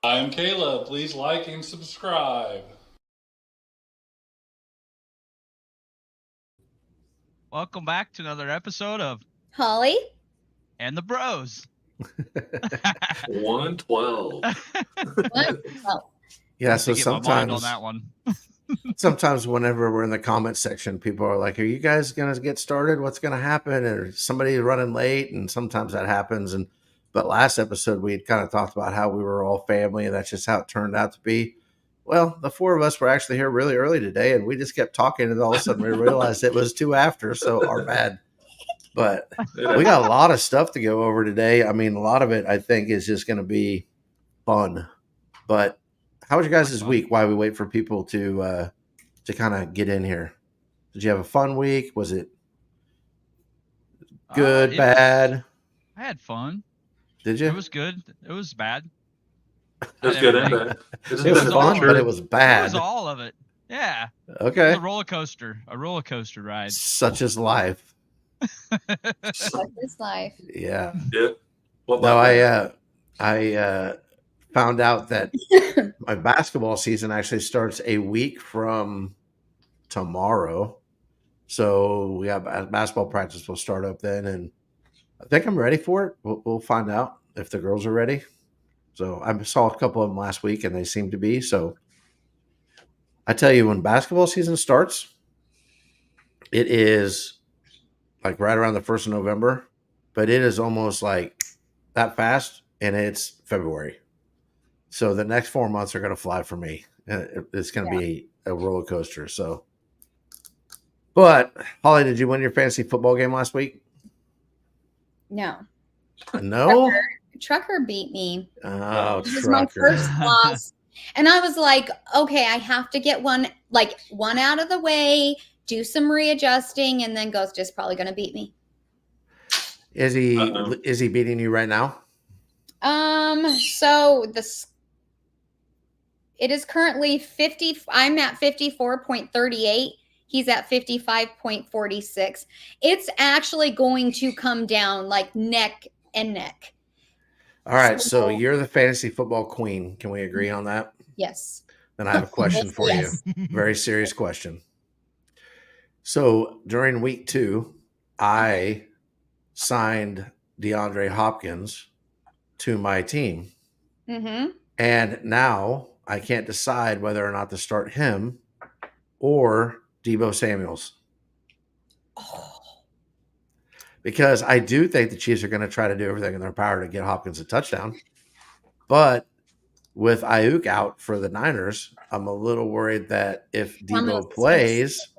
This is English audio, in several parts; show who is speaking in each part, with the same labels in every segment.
Speaker 1: I'm Caleb. Please like and subscribe.
Speaker 2: Welcome back to another episode of
Speaker 3: Holly
Speaker 2: And the Bros.
Speaker 4: 112.
Speaker 5: Yeah,
Speaker 2: to
Speaker 5: so
Speaker 2: get my mind on
Speaker 5: sometimes,
Speaker 2: that one.
Speaker 5: sometimes whenever we're in the comment section, people are like, "Are you guys gonna get started? What's gonna happen?" Or somebody running late, and sometimes that happens. But last episode we had kind of talked about how we were all family, and that's just how it turned out to be. Well, the four of us were actually here really early today, and we just kept talking, and all of a sudden we realized it was 2 after, so our bad. But we got a lot of stuff to go over today. I mean, a lot of it I think is just going to be fun. But how was your guys' week while we wait for people to kind of get in here? Did you have a fun week? Was it good, bad?
Speaker 2: I had fun.
Speaker 5: Did you?
Speaker 2: It was good. It was bad.
Speaker 4: It was good and bad.
Speaker 5: It was fun, but it was bad.
Speaker 2: It was all of it. Yeah.
Speaker 5: Okay.
Speaker 2: It was a roller coaster ride.
Speaker 5: Such is life.
Speaker 3: Such is life.
Speaker 5: Yeah.
Speaker 4: Yeah.
Speaker 5: No, I found out that my basketball season actually starts a week from tomorrow. So we have basketball practice will start up then, and I think I'm ready for it. We'll find out if the girls are ready. So I saw a couple of them last week, and they seem to be. So I tell you, when basketball season starts, it is like right around the 1st of November, but it is almost like that fast, and it's February. So the next 4 months are going to fly for me. It's going to be a roller coaster. So, but Holly, did you win your fantasy football game last week?
Speaker 3: No.
Speaker 5: No?
Speaker 3: Trucker beat me.
Speaker 5: Oh,
Speaker 3: It was my first loss. And I was like, okay, I have to get one out of the way, do some readjusting, and then Ghost is probably going to beat me.
Speaker 5: Is he beating you right now?
Speaker 3: So it is currently 50. I'm at 54.38. He's at 55.46. It's actually going to come down like neck and neck.
Speaker 5: All right. So you're the fantasy football queen. Can we agree on that?
Speaker 3: Yes.
Speaker 5: Then I have a question for you. Very serious question. So during week 2, I signed DeAndre Hopkins to my team.
Speaker 3: Mm-hmm.
Speaker 5: And now I can't decide whether or not to start him or Deebo Samuels. Because I do think the Chiefs are going to try to do everything in their power to get Hopkins a touchdown. But with Ayuk out for the Niners, I'm a little worried that if Deebo plays,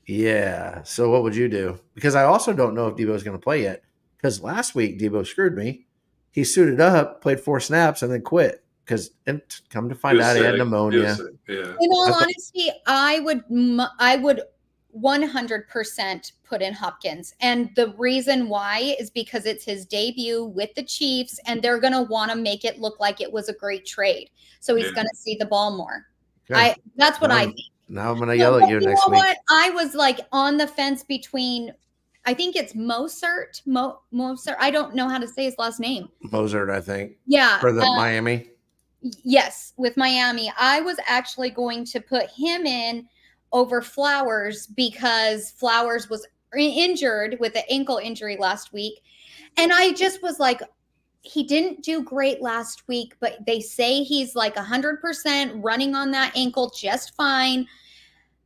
Speaker 5: yeah. So what would you do? Because I also don't know if Deebo is going to play yet. Because last week Deebo screwed me. He suited up, played 4 snaps, and then quit. Because come to find out, he had pneumonia.
Speaker 4: Yeah.
Speaker 3: In all honesty, I would 100% put in Hopkins. And the reason why is because it's his debut with the Chiefs, and they're going to want to make it look like it was a great trade. So he's going to see the ball more.
Speaker 5: Okay.
Speaker 3: That's what I think.
Speaker 5: Now I'm going to yell at you next week. What?
Speaker 3: I was like on the fence between, I think it's Mozart. Mozart. I don't know how to say his last name.
Speaker 5: Mozart, I think.
Speaker 3: Yeah.
Speaker 5: For the Miami.
Speaker 3: Yes, with Miami. I was actually going to put him in over Flowers because Flowers was injured with an ankle injury last week. And I just was like, he didn't do great last week, but they say he's like 100% running on that ankle just fine.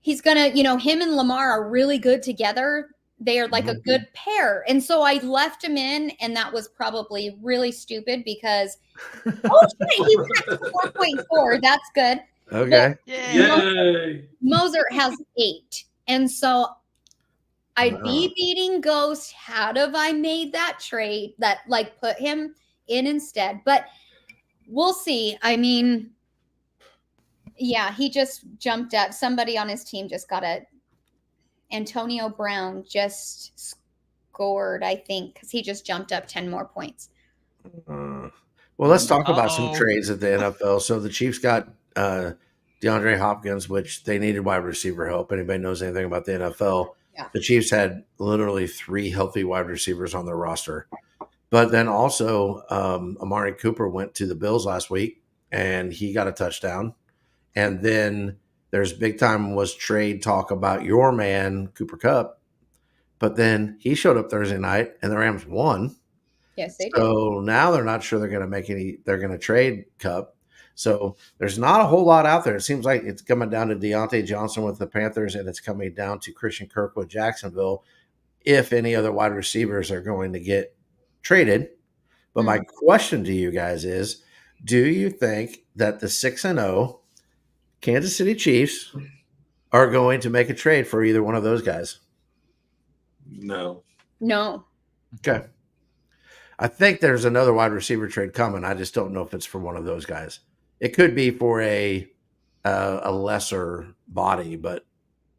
Speaker 3: He's going to, him and Lamar are really good together. They are like a good pair. And so I left him in, and that was probably really stupid because, he went at 4.4. That's good.
Speaker 5: Okay.
Speaker 4: Yay.
Speaker 3: Mozart has 8. And so I'd be beating Ghost had have I made that trade that put him in instead. But we'll see. I mean, yeah, he just jumped at somebody on his team just got Antonio Brown just scored, I think, because he just jumped up 10 more points.
Speaker 5: Well, let's talk about some trades at the NFL. So the Chiefs got DeAndre Hopkins, which they needed wide receiver help. Anybody knows anything about the NFL?
Speaker 3: Yeah.
Speaker 5: The Chiefs had literally 3 healthy wide receivers on their roster. But then also Amari Cooper went to the Bills last week, and he got a touchdown. And then there's big time was trade talk about your man, Cooper Kupp. But then he showed up Thursday night and the Rams won.
Speaker 3: Yes, they did.
Speaker 5: So now they're not sure they're going to make any, they're going to trade Kupp. So there's not a whole lot out there. It seems like it's coming down to Deontay Johnson with the Panthers, and it's coming down to Christian Kirk with Jacksonville, if any other wide receivers are going to get traded. But my question to you guys is, do you think that the 6-0 Kansas City Chiefs are going to make a trade for either one of those guys?
Speaker 4: No.
Speaker 3: No.
Speaker 5: Okay. I think there's another wide receiver trade coming. I just don't know if it's for one of those guys. It could be for a lesser body, but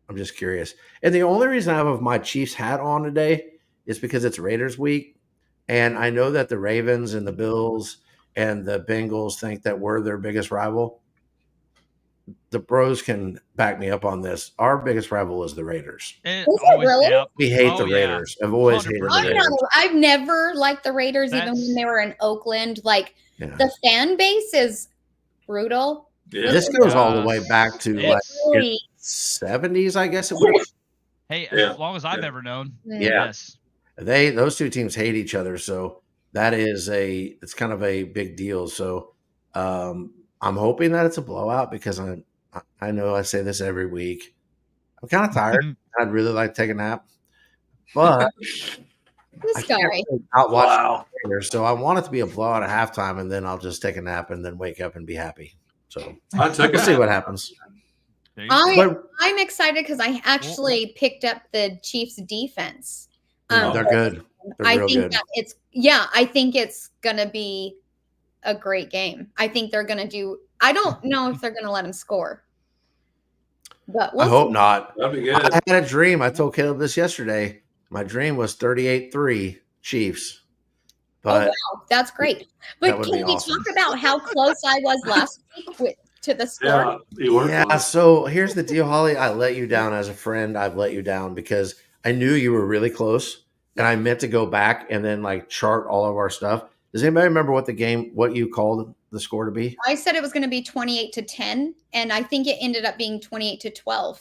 Speaker 5: I'm just curious. And the only reason I have my Chiefs hat on today is because it's Raiders week. And I know that the Ravens and the Bills and the Bengals think that we're their biggest rival. The bros can back me up on this. Our biggest rival is the Raiders.
Speaker 3: Is it really?
Speaker 2: Yep.
Speaker 5: We hate the
Speaker 2: Oh, yeah.
Speaker 5: Raiders. I've always hated the
Speaker 2: 100%.
Speaker 5: Raiders.
Speaker 3: I've never liked the Raiders, even
Speaker 2: That's-
Speaker 3: when they were in Oakland. Like,
Speaker 5: Yeah.
Speaker 3: the fan base is brutal.
Speaker 4: Yeah.
Speaker 5: This goes all the way back to like
Speaker 2: It's-
Speaker 3: Really.
Speaker 5: 70s, I guess it was.
Speaker 2: Hey,
Speaker 4: Yeah.
Speaker 2: as long as I've
Speaker 4: Yeah.
Speaker 2: ever known.
Speaker 5: Yeah.
Speaker 2: Yes.
Speaker 5: Those two teams hate each other, so that is it's kind of a big deal. So I'm hoping that it's a blowout because I know I say this every week. I'm kind of tired. I'd really like to take a nap, but
Speaker 3: This
Speaker 5: I
Speaker 3: guy.
Speaker 5: can't really not watch
Speaker 4: Wow.
Speaker 5: the Raiders, so I want it to be a blowout at halftime, and then I'll just take a nap and then wake up and be happy. So
Speaker 4: I took
Speaker 5: we'll
Speaker 4: it.
Speaker 5: see what happens.
Speaker 2: There you go.
Speaker 5: But
Speaker 3: I'm excited because I actually picked up the Chiefs defense.
Speaker 5: they're good. They're
Speaker 3: I
Speaker 5: real
Speaker 3: think
Speaker 5: good.
Speaker 3: that I think it's gonna be a great game. I think they're gonna do. I don't know if they're gonna let him score, but
Speaker 5: I
Speaker 3: we'll
Speaker 5: hope
Speaker 3: see.
Speaker 5: not.
Speaker 4: That'd be
Speaker 5: I
Speaker 4: good.
Speaker 5: had a dream. I told Caleb this yesterday. My dream was 38-3 Chiefs. But
Speaker 3: Wow, that's great.
Speaker 5: that
Speaker 3: But
Speaker 5: would
Speaker 3: can
Speaker 5: be
Speaker 3: we
Speaker 5: awesome.
Speaker 3: talk about how close I was last week to the score?
Speaker 4: Yeah, you were
Speaker 5: yeah,
Speaker 4: close.
Speaker 5: so here's the deal, Holly. I let you down as a friend. I've let you down because I knew you were really close, and I meant to go back and then like chart all of our stuff. Does anybody remember what you called the score to be?
Speaker 3: I said it was going to be 28-10, and I think it ended up being 28-12.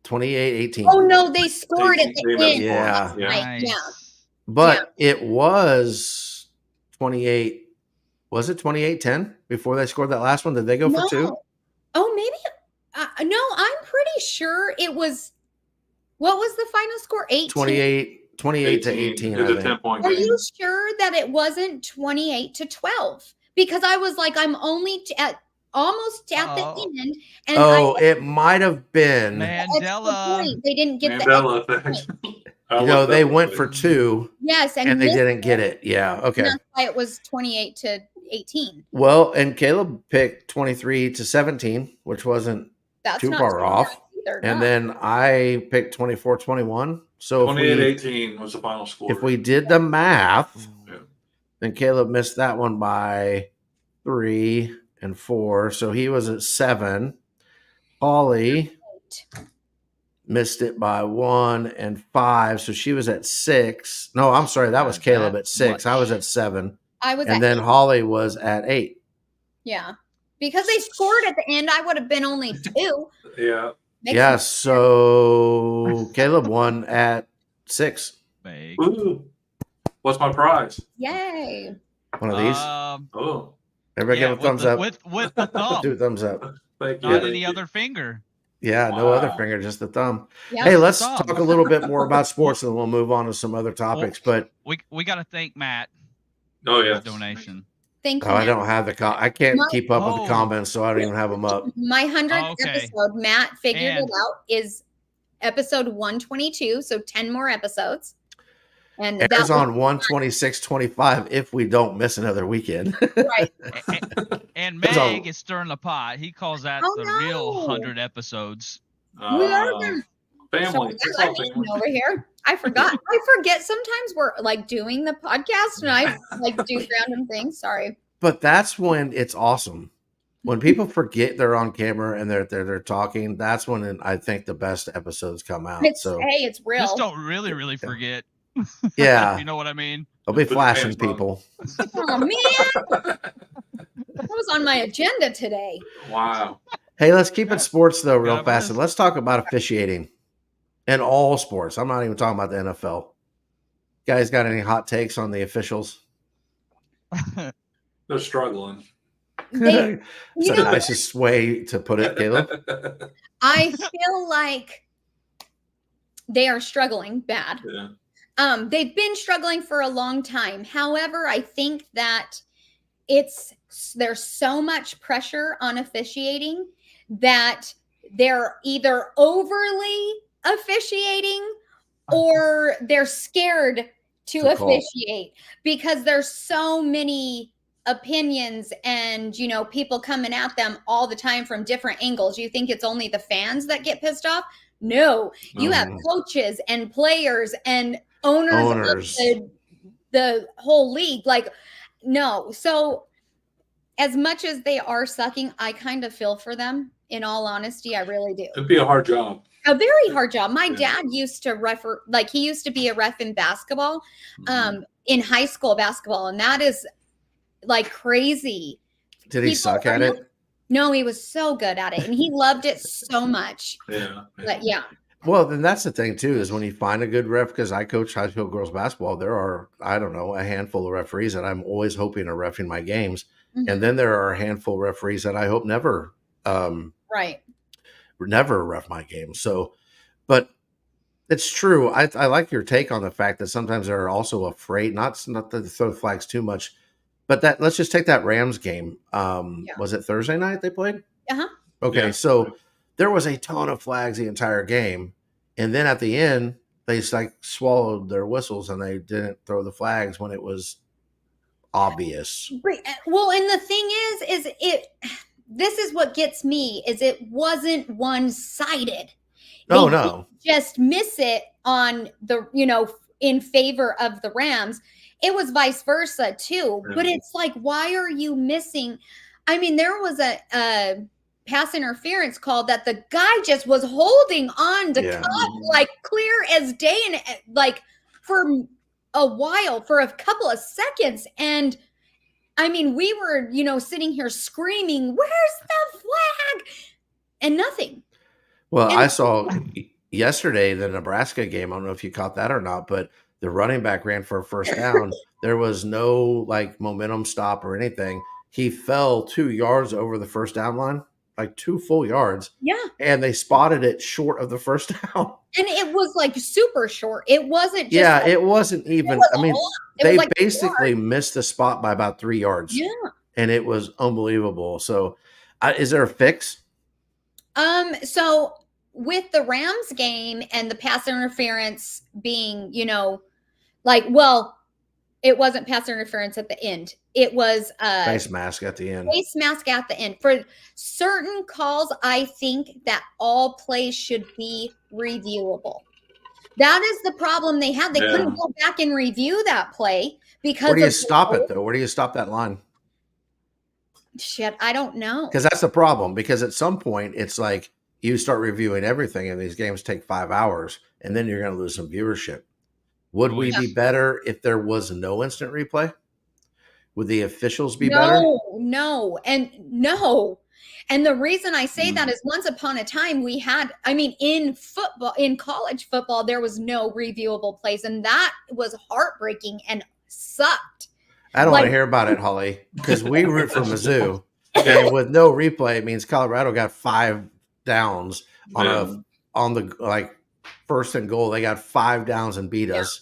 Speaker 5: 28-18.
Speaker 3: Oh no, they scored at the
Speaker 4: 18,
Speaker 3: end.
Speaker 5: Yeah.
Speaker 4: Yeah.
Speaker 3: Right, yeah.
Speaker 5: But it was 28. Was it 28-10 before they scored that last one? Did they go for two?
Speaker 3: Oh, maybe. No, I'm pretty sure it was. What was the final score? 18.
Speaker 5: 28 to 18,
Speaker 4: It was
Speaker 5: I
Speaker 4: a
Speaker 5: think.
Speaker 4: 10-point
Speaker 3: Are
Speaker 4: game.
Speaker 3: you sure that it wasn't 28-12? Because I was like, I'm only almost at the
Speaker 2: Oh.
Speaker 3: end, and
Speaker 5: It might have been.
Speaker 3: the extra
Speaker 2: Mandela.
Speaker 3: point, they didn't get the
Speaker 4: Mandela
Speaker 3: extra
Speaker 4: effect.
Speaker 3: point.
Speaker 4: I
Speaker 5: You know,
Speaker 4: looked
Speaker 5: they
Speaker 4: up
Speaker 5: went
Speaker 4: the
Speaker 5: for
Speaker 4: thing.
Speaker 5: two,
Speaker 3: Yes,
Speaker 5: and they
Speaker 3: missed
Speaker 5: didn't get
Speaker 3: it,
Speaker 5: it. Yeah,
Speaker 3: and
Speaker 5: okay.
Speaker 3: that's why it was 28-18.
Speaker 5: Well, and Caleb picked 23 to 17, which wasn't
Speaker 3: That's
Speaker 5: too
Speaker 3: not
Speaker 5: far off.
Speaker 3: bad either,
Speaker 5: And
Speaker 3: no.
Speaker 5: then I picked 24-21. So
Speaker 4: 28-18 was the final score.
Speaker 5: if we did the math,
Speaker 4: Yeah.
Speaker 5: then Caleb missed that one by 3 and 4. So he was at 7. Holly missed it by 1 and 5. So she was at 6. No, I'm sorry. That was
Speaker 2: Not
Speaker 5: Caleb
Speaker 2: that
Speaker 5: at 6. I
Speaker 2: much.
Speaker 5: was at 7.
Speaker 3: I was
Speaker 5: And
Speaker 3: at
Speaker 5: then
Speaker 3: 8.
Speaker 5: Holly was at 8.
Speaker 3: Yeah. Because they scored at the end, I would have been only 2.
Speaker 4: Yeah.
Speaker 3: Makes
Speaker 5: Yeah,
Speaker 3: sense.
Speaker 5: so Caleb won at 6.
Speaker 2: Big.
Speaker 4: Ooh. What's my prize?
Speaker 3: Yay.
Speaker 5: One of these.
Speaker 4: Oh,
Speaker 5: Everybody
Speaker 2: yeah,
Speaker 5: give a thumbs up.
Speaker 2: with the thumb,
Speaker 5: Do a thumbs up.
Speaker 4: thank you.
Speaker 2: not
Speaker 4: thank
Speaker 2: any
Speaker 4: you.
Speaker 2: other finger.
Speaker 5: Yeah, no other
Speaker 4: Wow.
Speaker 5: finger, just the thumb.
Speaker 3: Yeah.
Speaker 5: Hey, let's
Speaker 2: Thumb.
Speaker 5: talk a little bit more about sports and then we'll move on to some other topics. But
Speaker 2: We got to thank Matt
Speaker 4: Oh,
Speaker 2: for
Speaker 4: yeah.
Speaker 2: the donation.
Speaker 3: Thank you.
Speaker 5: I
Speaker 3: Matt.
Speaker 5: don't have I can't keep up with
Speaker 2: Oh.
Speaker 5: the comments, so I don't even have them up.
Speaker 3: My 100th
Speaker 2: Okay.
Speaker 3: episode, Matt figured
Speaker 2: And-
Speaker 3: it out, is episode 122. So 10 more episodes. And
Speaker 5: It
Speaker 3: that
Speaker 5: is on 126.25 if we don't miss another weekend.
Speaker 3: right.
Speaker 2: And
Speaker 5: That's all.
Speaker 2: Meg is stirring the pot. He calls that
Speaker 3: Oh,
Speaker 2: the
Speaker 3: no.
Speaker 2: real 100 episodes.
Speaker 3: We are the
Speaker 4: Family.
Speaker 3: Sorry,
Speaker 4: It's
Speaker 3: I
Speaker 4: all
Speaker 3: like
Speaker 4: family.
Speaker 3: over here. I forgot. I forget sometimes we're like doing the podcast and I like do random things. Sorry.
Speaker 5: But that's when it's awesome. When people forget they're on camera and they're talking, that's when I think the best episodes come out.
Speaker 3: It's
Speaker 5: So
Speaker 3: hey, it's real.
Speaker 2: Just don't really forget.
Speaker 5: yeah,
Speaker 2: You know what I mean?
Speaker 5: I'll be
Speaker 4: Put the
Speaker 5: flashing
Speaker 4: pants on.
Speaker 5: people.
Speaker 3: Oh man. That was was on my agenda today.
Speaker 4: Wow.
Speaker 5: Hey, let's keep it sports though, real
Speaker 2: Yeah,
Speaker 5: fast, and let's talk about officiating in all sports. I'm not even talking about the NFL. Guys, got any hot takes on the officials?
Speaker 4: They're struggling.
Speaker 3: They,
Speaker 5: It's
Speaker 3: you
Speaker 5: the
Speaker 3: know,
Speaker 5: nicest way to put it, Caleb.
Speaker 3: I feel like they are struggling bad.
Speaker 4: Yeah.
Speaker 3: They've been struggling for a long time. However, I think that there's so much pressure on officiating that they're either overly officiating or they're scared to
Speaker 5: To call.
Speaker 3: officiate because there's so many opinions and people coming at them all the time from different angles. You think it's only the fans that get pissed off? No, you have coaches and players and owners. Of the whole league. Like, no. So as much as they are sucking, I kind of feel for them. In all honesty, I really do.
Speaker 4: It'd be a hard job.
Speaker 3: A very hard job. My dad used to he used to be a ref in basketball, in high school basketball, and that is like crazy.
Speaker 5: Did he suck at it?
Speaker 3: No, he was so good at it, and he loved it so much.
Speaker 4: Yeah.
Speaker 3: But yeah.
Speaker 5: Well, then that's the thing too, is when you find a good ref, because I coach high school girls basketball, there are, I don't know, a handful of referees that I'm always hoping are reffing my games.
Speaker 3: Mhm.
Speaker 5: And then there are a handful of referees that I hope never ref my games. So, but it's true. I like your take on the fact that sometimes they're also afraid, not to throw flags too much, but that let's just take that Rams game. Was it Thursday night they played?
Speaker 3: Uh-huh.
Speaker 5: Okay,
Speaker 4: Yeah.
Speaker 5: so there was a ton of flags the entire game, and then at the end they swallowed their whistles and they didn't throw the flags when it was obvious.
Speaker 3: Right. Well, and the thing is this is what gets me is it wasn't one-sided.
Speaker 5: Oh,
Speaker 3: They
Speaker 5: no.
Speaker 3: didn't just miss it on the, in favor of the Rams. It was vice versa too.
Speaker 4: Yeah.
Speaker 3: But it's like, why are you missing? I mean, there was a pass interference call that the guy just was holding on to cut like clear as day and like for a while, for a couple of seconds. And I mean, we were, sitting here screaming, where's the flag? And nothing.
Speaker 5: Well, I saw yesterday the Nebraska game. I don't know if you caught that or not, but the running back ran for a first down. There was no momentum stop or anything. He fell 2 yards over the first down line, 2 full yards.
Speaker 3: Yeah.
Speaker 5: And they spotted it short of the first down.
Speaker 3: And it was super short. It wasn't just.
Speaker 5: Yeah, it wasn't even. They basically missed the spot by about 3 yards.
Speaker 3: Yeah.
Speaker 5: And it was unbelievable. So is there a fix?
Speaker 3: So with the Rams game and the pass interference being, it wasn't pass interference at the end. It was
Speaker 5: face mask at the end.
Speaker 3: Face mask at the end. For certain calls, I think that all plays should be reviewable. That is the problem they had. They couldn't go back and review that play because.
Speaker 5: Where do you stop it though? Where do you stop that line?
Speaker 3: Shit, I don't know.
Speaker 5: Because that's the problem. Because at some point, it's like you start reviewing everything, and these games take 5 hours, and then you're going to lose some viewership. Would we be better if there was no instant replay? Would the officials be better?
Speaker 3: No. And the reason I say that is once upon a time we had, in football, in college football, there was no reviewable plays, and that was heartbreaking and sucked.
Speaker 5: I don't want to hear about it, Holly, because we root for Mizzou, and with no replay, it means Colorado got 5 downs on the first and goal. They got 5 downs and beat us.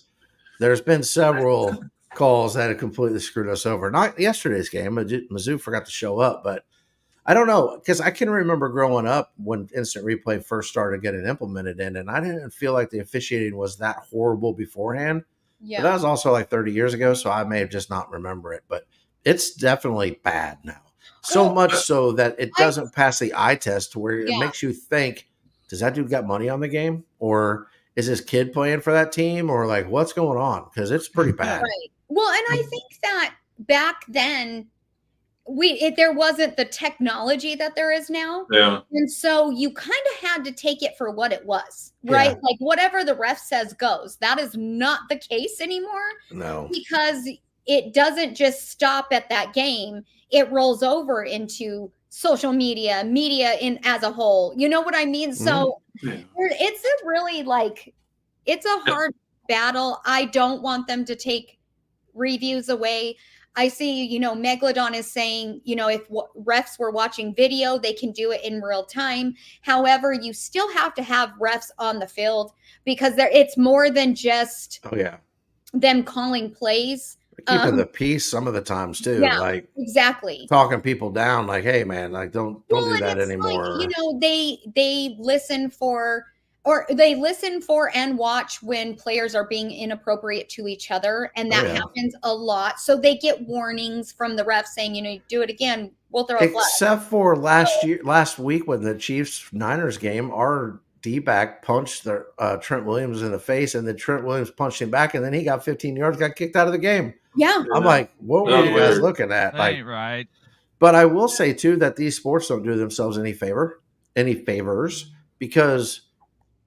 Speaker 5: There's been several calls that have completely screwed us over. Not yesterday's game. Mizzou forgot to show up, but I don't know, because I can remember growing up when instant replay first started getting implemented and I didn't feel like the officiating was that horrible beforehand. Yeah. But that was also 30 years ago, so I may have just not remember it, but it's definitely bad now. So much so that it doesn't pass the eye test to where it makes you think, does that dude got money on the game? Or is this kid playing for that team? Or what's going on? Because it's pretty bad.
Speaker 3: Right. Well, and I think that back then there wasn't the technology that there is now.
Speaker 4: Yeah.
Speaker 3: And so you kind of had to take it for what it was, right? Yeah. Whatever the ref says goes. That is not the case anymore.
Speaker 5: No.
Speaker 3: Because it doesn't just stop at that game. It rolls over into social media in as a whole. You know what I mean? So
Speaker 4: Yeah.
Speaker 3: it's a really it's a hard battle. I don't want them to take reviews away. I see, Megalodon is saying, if refs were watching video, they can do it in real time. However, you still have to have refs on the field because it's more than just them calling plays.
Speaker 5: Keeping the peace some of the times too.
Speaker 3: Yeah,
Speaker 5: like
Speaker 3: exactly.
Speaker 5: talking people down, like, hey man, like don't do that anymore.
Speaker 3: They listen for and watch when players are being inappropriate to each other, and that happens a lot. So they get warnings from the refs saying, you do it again, we'll throw a flag.
Speaker 5: Except for last week when the Chiefs Niners game, our D-back punched Trent Williams in the face, and then Trent Williams punched him back, and then he got 15 yards, got kicked out of the game.
Speaker 3: Yeah.
Speaker 5: I'm like, what were you guys looking at?
Speaker 2: That ain't right.
Speaker 5: But I will say too that these sports don't do themselves any favors, because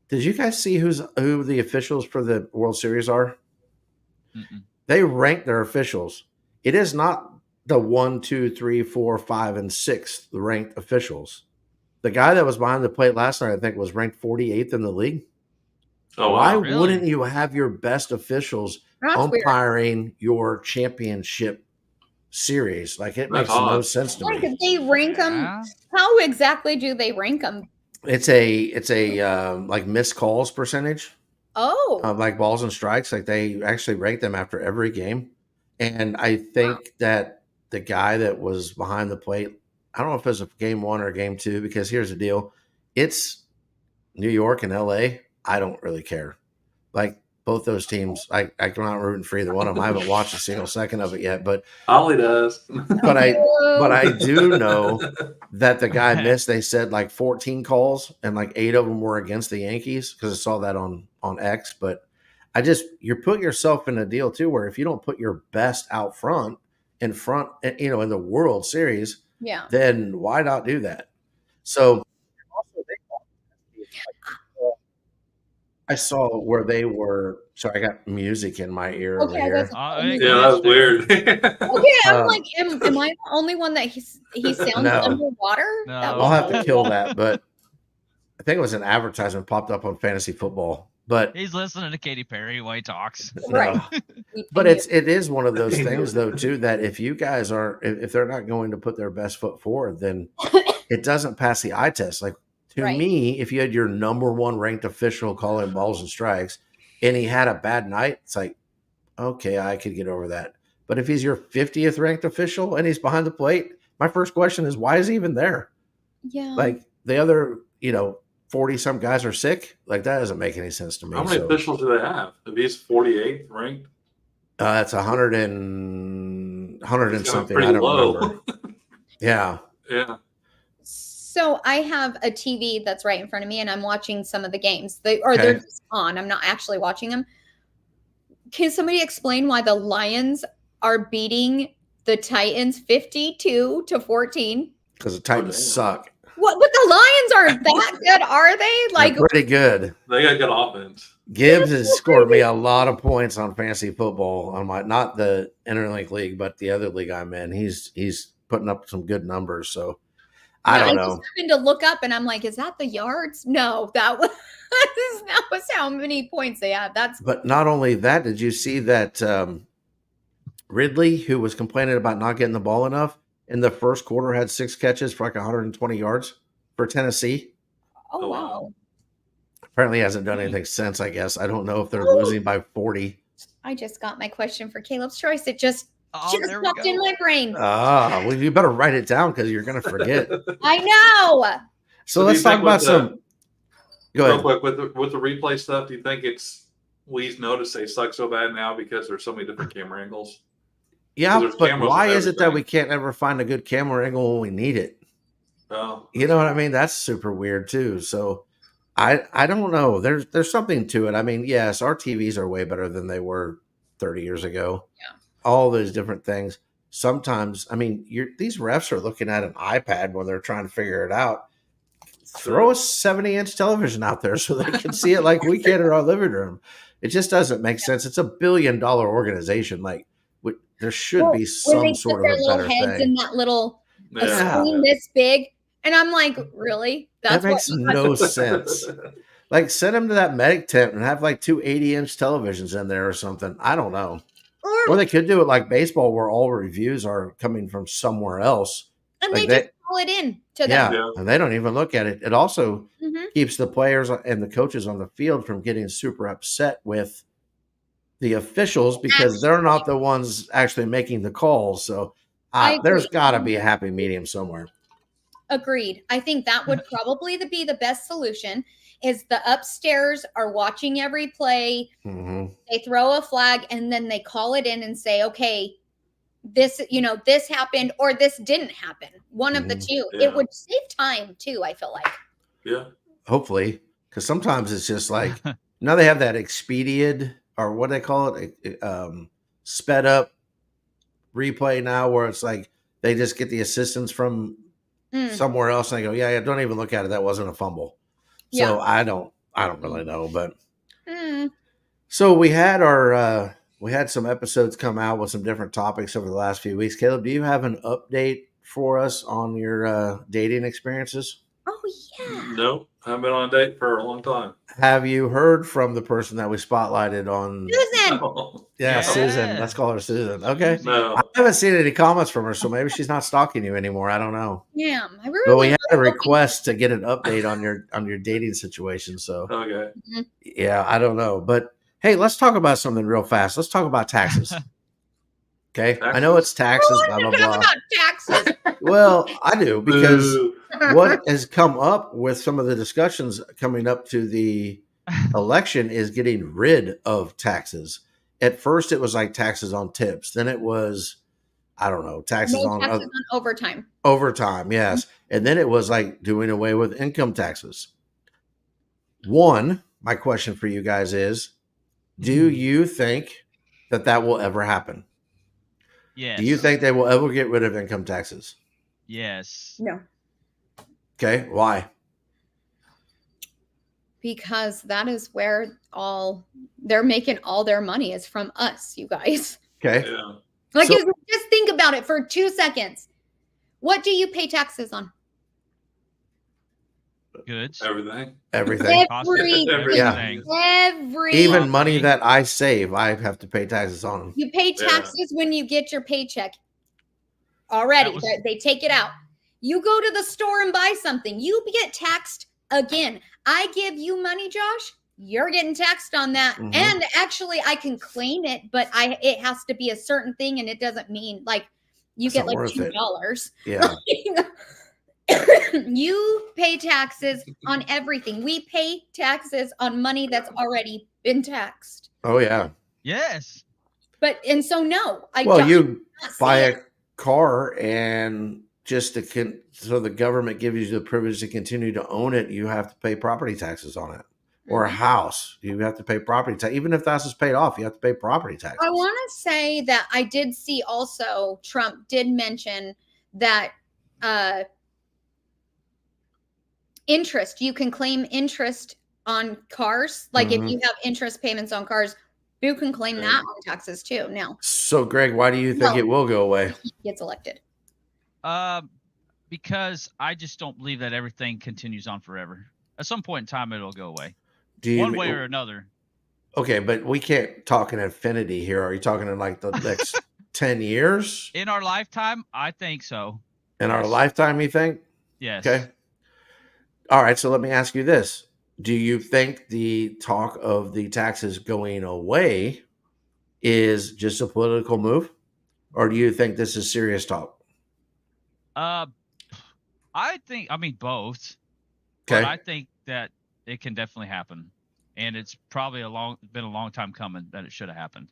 Speaker 5: did you guys see who the officials for the World Series are?
Speaker 2: Mm-mm.
Speaker 5: They rank their officials. It is not the 1, 2, 3, 4, 5, and 6 ranked officials. The guy that was behind the plate last night, I think, was ranked 48th in the league.
Speaker 4: Oh,
Speaker 5: Why
Speaker 4: wow.
Speaker 2: Really?
Speaker 5: wouldn't you have your best officials umpiring your championship series? Like, it makes no sense to me.
Speaker 3: They rank them. How exactly do they rank them?
Speaker 5: It's a like missed calls percentage.
Speaker 3: Oh,
Speaker 5: Like balls and strikes. Like, they actually rank them after every game. And I think that the guy that was behind the plate, I don't know if it was a game 1 or game 2, because here's the deal. It's New York and LA. I don't really care. Like, both those teams, I'm not rooting for either one of them. I haven't watched a single second of it yet, but
Speaker 4: Ollie does.
Speaker 5: but I do know that the guy missed. They said like 14 calls, and like 8 of them were against the Yankees, because I saw that on X. But you're putting yourself in a deal too, where if you don't put your best out front, in the World Series, then why not do that? So I saw where they were. Sorry, I got music in my ear over here.
Speaker 4: Yeah, that was weird.
Speaker 3: Okay, I'm like, am I the only one that he sounds underwater?
Speaker 2: No.
Speaker 5: I'll have to kill that, but I think it was an advertisement popped up on fantasy football. But
Speaker 2: he's listening to Katy Perry while he talks.
Speaker 3: Right.
Speaker 5: But it is one of those things though too, that if you guys if they're not going to put their best foot forward, then it doesn't pass the eye test. Like, to me, if you had your number 1 ranked official calling balls and strikes and he had a bad night, it's like, okay, I could get over that. But if he's your 50th ranked official and he's behind the plate, my first question is, why is he even there?
Speaker 3: Yeah.
Speaker 5: Like, the other, 40 some guys are sick. Like, that doesn't make any sense to me.
Speaker 4: How many officials do they have? If he's 48th ranked?
Speaker 5: That's 100 and something.
Speaker 4: Pretty
Speaker 5: I don't
Speaker 4: low.
Speaker 5: remember. Yeah.
Speaker 4: Yeah.
Speaker 3: So I have a TV that's right in front of me, and I'm watching some of the games. They're just on. I'm not actually watching them. Can somebody explain why the Lions are beating the Titans 52-14?
Speaker 5: Because the Titans suck.
Speaker 3: What? But the Lions aren't that good, are they? Like,
Speaker 5: they're pretty good.
Speaker 4: They got good offense.
Speaker 5: Gibbs has scored me a lot of points on fantasy football on not the Interlink League, but the other league I'm in. He's putting up some good numbers. So I don't know.
Speaker 3: I just happened to look up, and I'm like, is that the yards? No, that was how many points they had.
Speaker 5: But not only that, did you see that Ridley, who was complaining about not getting the ball enough, in the first quarter had 6 catches for like 120 yards for Tennessee?
Speaker 3: Oh, wow.
Speaker 5: Apparently hasn't done anything since, I guess. I don't know if they're losing by 40.
Speaker 3: I just got my question for Caleb's Choice. It just popped in my brain.
Speaker 5: Well, you better write it down because you're going to forget.
Speaker 3: I know.
Speaker 5: So let's talk about some. Go ahead.
Speaker 4: Real quick, with the replay stuff, do you think we've noticed they suck so bad now because there's so many different camera angles?
Speaker 5: Yeah, but why is it that we can't ever find a good camera angle when we need it?
Speaker 4: Oh,
Speaker 5: you know what I mean? That's super weird too. So I don't know. There's something to it. I mean, yes, our TVs are way better than they were 30 years ago.
Speaker 3: Yeah.
Speaker 5: All those different things. Sometimes, I mean, these refs are looking at an iPad when they're trying to figure it out. Throw a 70-inch television out there so they can see it like we can in our living room. It just doesn't make sense. It's $1 billion organization. Like, there should
Speaker 3: Well,
Speaker 5: be
Speaker 3: when they
Speaker 5: some
Speaker 3: put
Speaker 5: sort
Speaker 3: their
Speaker 5: of a
Speaker 3: little
Speaker 5: better
Speaker 3: heads
Speaker 5: thing.
Speaker 3: in that little a
Speaker 4: Yeah.
Speaker 3: screen this big, and I'm like, really?
Speaker 5: That
Speaker 3: That's what
Speaker 5: makes no sense. Like, send them to that medic tent and have like 2 80-inch televisions in there or something. I don't know. Or they could do it like baseball, where all reviews are coming from somewhere else.
Speaker 3: and
Speaker 5: Like
Speaker 3: they just call it in to
Speaker 5: yeah,
Speaker 3: them.
Speaker 4: Yeah.
Speaker 5: and they don't even look at it. It also
Speaker 3: Mhm.
Speaker 5: keeps the players and the coaches on the field from getting super upset with the officials because they're not the ones actually making the calls. So
Speaker 3: I
Speaker 5: there's
Speaker 3: agree.
Speaker 5: got to be a happy medium somewhere.
Speaker 3: Agreed. I think that would probably be the best solution. Is the upstairs are watching every play.
Speaker 5: hmm
Speaker 3: They throw a flag and then they call it in and say, okay, this, this happened or this didn't happen. One of the
Speaker 5: Mhm.
Speaker 3: two.
Speaker 4: Yeah.
Speaker 3: It would save time too, I feel like.
Speaker 4: Yeah.
Speaker 5: Hopefully, because sometimes it's just like now they have that expedited or what they call it, sped up replay now, where it's like they just get the assistance from
Speaker 3: Mm,
Speaker 5: somewhere else and they go, yeah, don't even look at it. That wasn't a fumble.
Speaker 3: yeah.
Speaker 5: So I don't really know, but
Speaker 3: Mm.
Speaker 5: so we had some episodes come out with some different topics over the last few weeks. Caleb, do you have an update for us on your dating experiences?
Speaker 3: Oh, yeah.
Speaker 4: No, I haven't been on a date for a long time.
Speaker 5: Have you heard from the person that we spotlighted on?
Speaker 3: Susan.
Speaker 4: No.
Speaker 5: Yeah,
Speaker 2: Yeah.
Speaker 5: Susan. Let's call her Susan. Okay.
Speaker 2: Susie.
Speaker 5: I
Speaker 4: No.
Speaker 5: haven't seen any comments from her, so maybe she's not stalking you anymore. I don't know.
Speaker 3: Yeah. I
Speaker 5: But
Speaker 3: really
Speaker 5: we had a
Speaker 3: hope-
Speaker 5: request to get an update on your dating situation. So
Speaker 4: Okay.
Speaker 5: yeah, I don't know. But hey, let's talk about something real fast. Let's talk about taxes. Okay. I know it's taxes, blah, blah,
Speaker 3: Talk
Speaker 5: blah.
Speaker 3: about taxes.
Speaker 5: Well, I do because
Speaker 4: Boo.
Speaker 5: what has come up with some of the discussions coming up to the election is getting rid of taxes. At first, it was like taxes on tips. Then it was, I don't know, taxes
Speaker 3: No
Speaker 5: on
Speaker 3: taxes on overtime.
Speaker 5: overtime. Yes. And then it was like doing away with income taxes. One, my question for you guys is, do you think that will ever happen?
Speaker 2: Yes.
Speaker 5: Do you think they will ever get rid of income taxes?
Speaker 2: Yes.
Speaker 3: No.
Speaker 5: Okay. Why?
Speaker 3: Because that is where they're making all their money is from us, you guys.
Speaker 5: Okay.
Speaker 4: Yeah.
Speaker 3: Like,
Speaker 5: So-
Speaker 3: just think about it for 2 seconds. What do you pay taxes on?
Speaker 2: Goods.
Speaker 4: Everything.
Speaker 5: Everything.
Speaker 3: Everything.
Speaker 2: Everything.
Speaker 5: Even
Speaker 2: Property.
Speaker 5: money that I save, I have to pay taxes on.
Speaker 3: You pay
Speaker 4: Yeah.
Speaker 3: taxes when you get your paycheck. Already,
Speaker 2: That was-
Speaker 3: they take it out. You go to the store and buy something, you get taxed again. I give you money, Josh. You're getting taxed on that.
Speaker 5: Mhm.
Speaker 3: And actually, I can claim it, but it has to be a certain thing, and it doesn't mean like you
Speaker 5: It's
Speaker 3: get
Speaker 5: not
Speaker 3: like
Speaker 5: worth it.
Speaker 3: $2.
Speaker 5: Yeah.
Speaker 3: You pay taxes on everything. We pay taxes on money that's already been taxed.
Speaker 5: Oh yeah.
Speaker 2: Yes.
Speaker 3: And so no, I
Speaker 5: Well,
Speaker 3: don't
Speaker 5: you
Speaker 3: not see
Speaker 5: buy
Speaker 3: it.
Speaker 5: a car and just so the government gives you the privilege to continue to own it, you have to pay property taxes on it. Or a
Speaker 3: Mhm.
Speaker 5: house, you have to pay property tax. Even if the house is paid off, you have to pay property taxes.
Speaker 3: I want to say that I did see also Trump did mention that interest, you can claim interest on cars. Like if
Speaker 5: Mhm.
Speaker 3: you have interest payments on cars, you can claim that on taxes too. Now
Speaker 5: So, Greg, why do you think
Speaker 3: No.
Speaker 5: it will go away?
Speaker 3: he gets elected.
Speaker 2: Because I just don't believe that everything continues on forever. At some point in time, it'll go away,
Speaker 5: Do you
Speaker 2: one way or another.
Speaker 5: Okay, but we can't talk in infinity here. Are you talking in like the next 10 years?
Speaker 2: In our lifetime, I think so.
Speaker 5: In our
Speaker 2: Yes.
Speaker 5: lifetime, you think?
Speaker 2: Yes.
Speaker 5: Okay. All right. So let me ask you this. Do you think the talk of the taxes going away is just a political move? Or do you think this is serious talk?
Speaker 2: I mean both.
Speaker 5: Okay.
Speaker 2: But I think that it can definitely happen. And it's probably been a long time coming that it should have happened.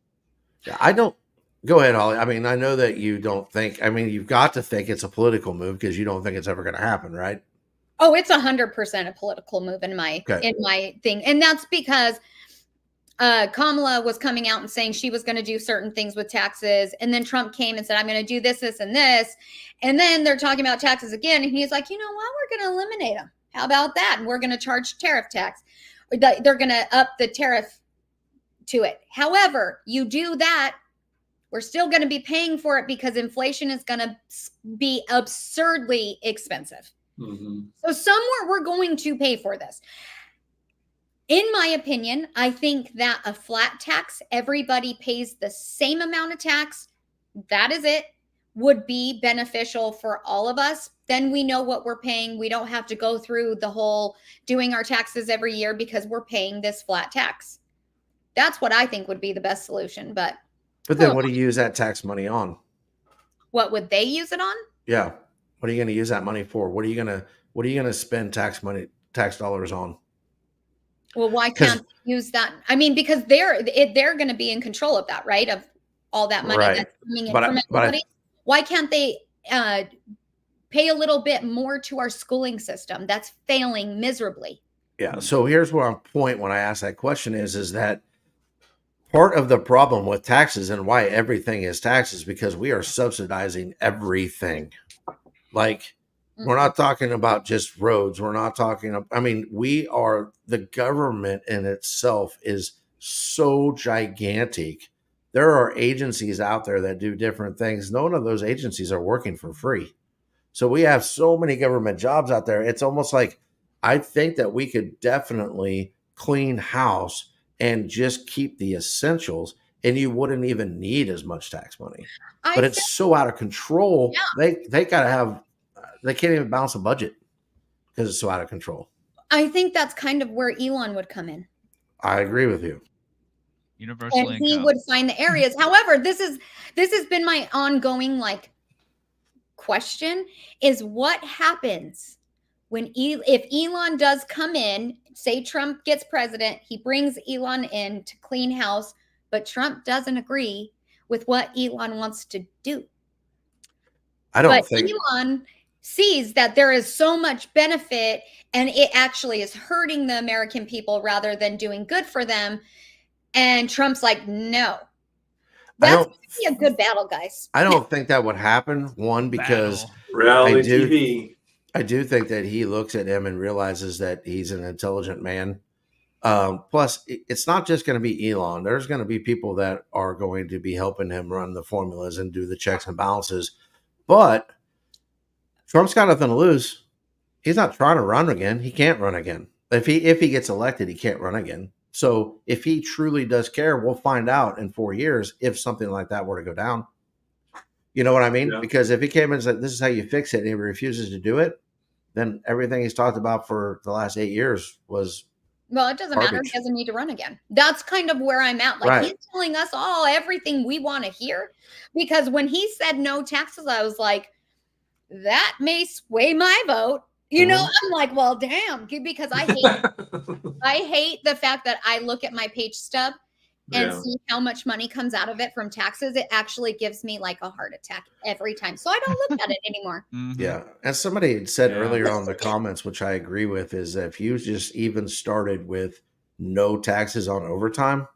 Speaker 5: Yeah, I don't. Go ahead, Holly. I mean, I know that you don't think. I mean, you've got to think it's a political move because you don't think it's ever going to happen, right?
Speaker 3: Oh, it's 100% a political move in my thing, and that's because Kamala was coming out and saying she was going to do certain things with taxes, and then Trump came and said, "I'm going to do this, this, and this," and then they're talking about taxes again, and he's like, "You know what? We're going to eliminate them. How about that? And we're going to charge tariff tax. They're going to up the tariff to it. However, you do that." We're still going to be paying for it because inflation is going to be absurdly expensive.
Speaker 4: Mhm.
Speaker 3: So somewhere we're going to pay for this. In my opinion, I think that a flat tax, everybody pays the same amount of tax, that is it, would be beneficial for all of us. Then we know what we're paying. We don't have to go through the whole doing our taxes every year because we're paying this flat tax. That's what I think would be the best solution. But
Speaker 5: then what do you use that tax money on?
Speaker 3: what would they use it on?
Speaker 5: Yeah. What are you going to use that money for? What are you going to spend tax dollars on?
Speaker 3: Well, why can't they use that? I mean, because they're going to be in control of that, right? Of all that money
Speaker 5: Right.
Speaker 3: that's coming in
Speaker 5: But
Speaker 3: from
Speaker 5: I- but I-
Speaker 3: everybody. Why can't they pay a little bit more to our schooling system that's failing miserably?
Speaker 5: Yeah. So here's where I'm point when I ask that question is that part of the problem with taxes and why everything is taxes because we are subsidizing everything. Like we're not talking about just roads. We're not talking. I mean, the government in itself is so gigantic. There are agencies out there that do different things. None of those agencies are working for free. So we have so many government jobs out there. It's almost like I think that we could definitely clean house and just keep the essentials, and you wouldn't even need as much tax money. But it's so out of control.
Speaker 3: Yeah.
Speaker 5: They gotta have. They can't even balance a budget because it's so out of control.
Speaker 3: I think that's kind of where Elon would come in.
Speaker 5: I agree with you.
Speaker 2: Universal
Speaker 3: And
Speaker 2: income.
Speaker 3: he would find the areas. However, this has been my ongoing question is what happens when if Elon does come in, say Trump gets president, he brings Elon in to clean house, but Trump doesn't agree with what Elon wants to do. Elon sees that there is so much benefit and it actually is hurting the American people rather than doing good for them. And Trump's like, no. That's going to be a good battle, guys.
Speaker 5: I don't think that would happen. One, because
Speaker 4: reality TV.
Speaker 5: I do think that he looks at him and realizes that he's an intelligent man. Plus, it's not just going to be Elon. There's going to be people that are going to be helping him run the formulas and do the checks and balances. But Trump's got nothing to lose. He's not trying to run again. He can't run again. If he gets elected, he can't run again. So if he truly does care, we'll find out in 4 years if something like that were to go down. You know what I mean? Yeah. Because if he came in and said, this is how you fix it, and he refuses to do it, then everything he's talked about for the last 8 years was
Speaker 3: well, it doesn't matter. He doesn't need to run again. That's kind of where I'm at. He's telling us all everything we want to hear. Because when he said no taxes, I was like, that may sway my vote. You know, I'm like, well, damn, because I hate the fact that I look at my page stub and see how much money comes out of it from taxes. It actually gives me a heart attack every time. So I don't look at it anymore.
Speaker 5: Yeah. And somebody had said earlier on the comments, which I agree with, is that if you just even started with no taxes on overtime,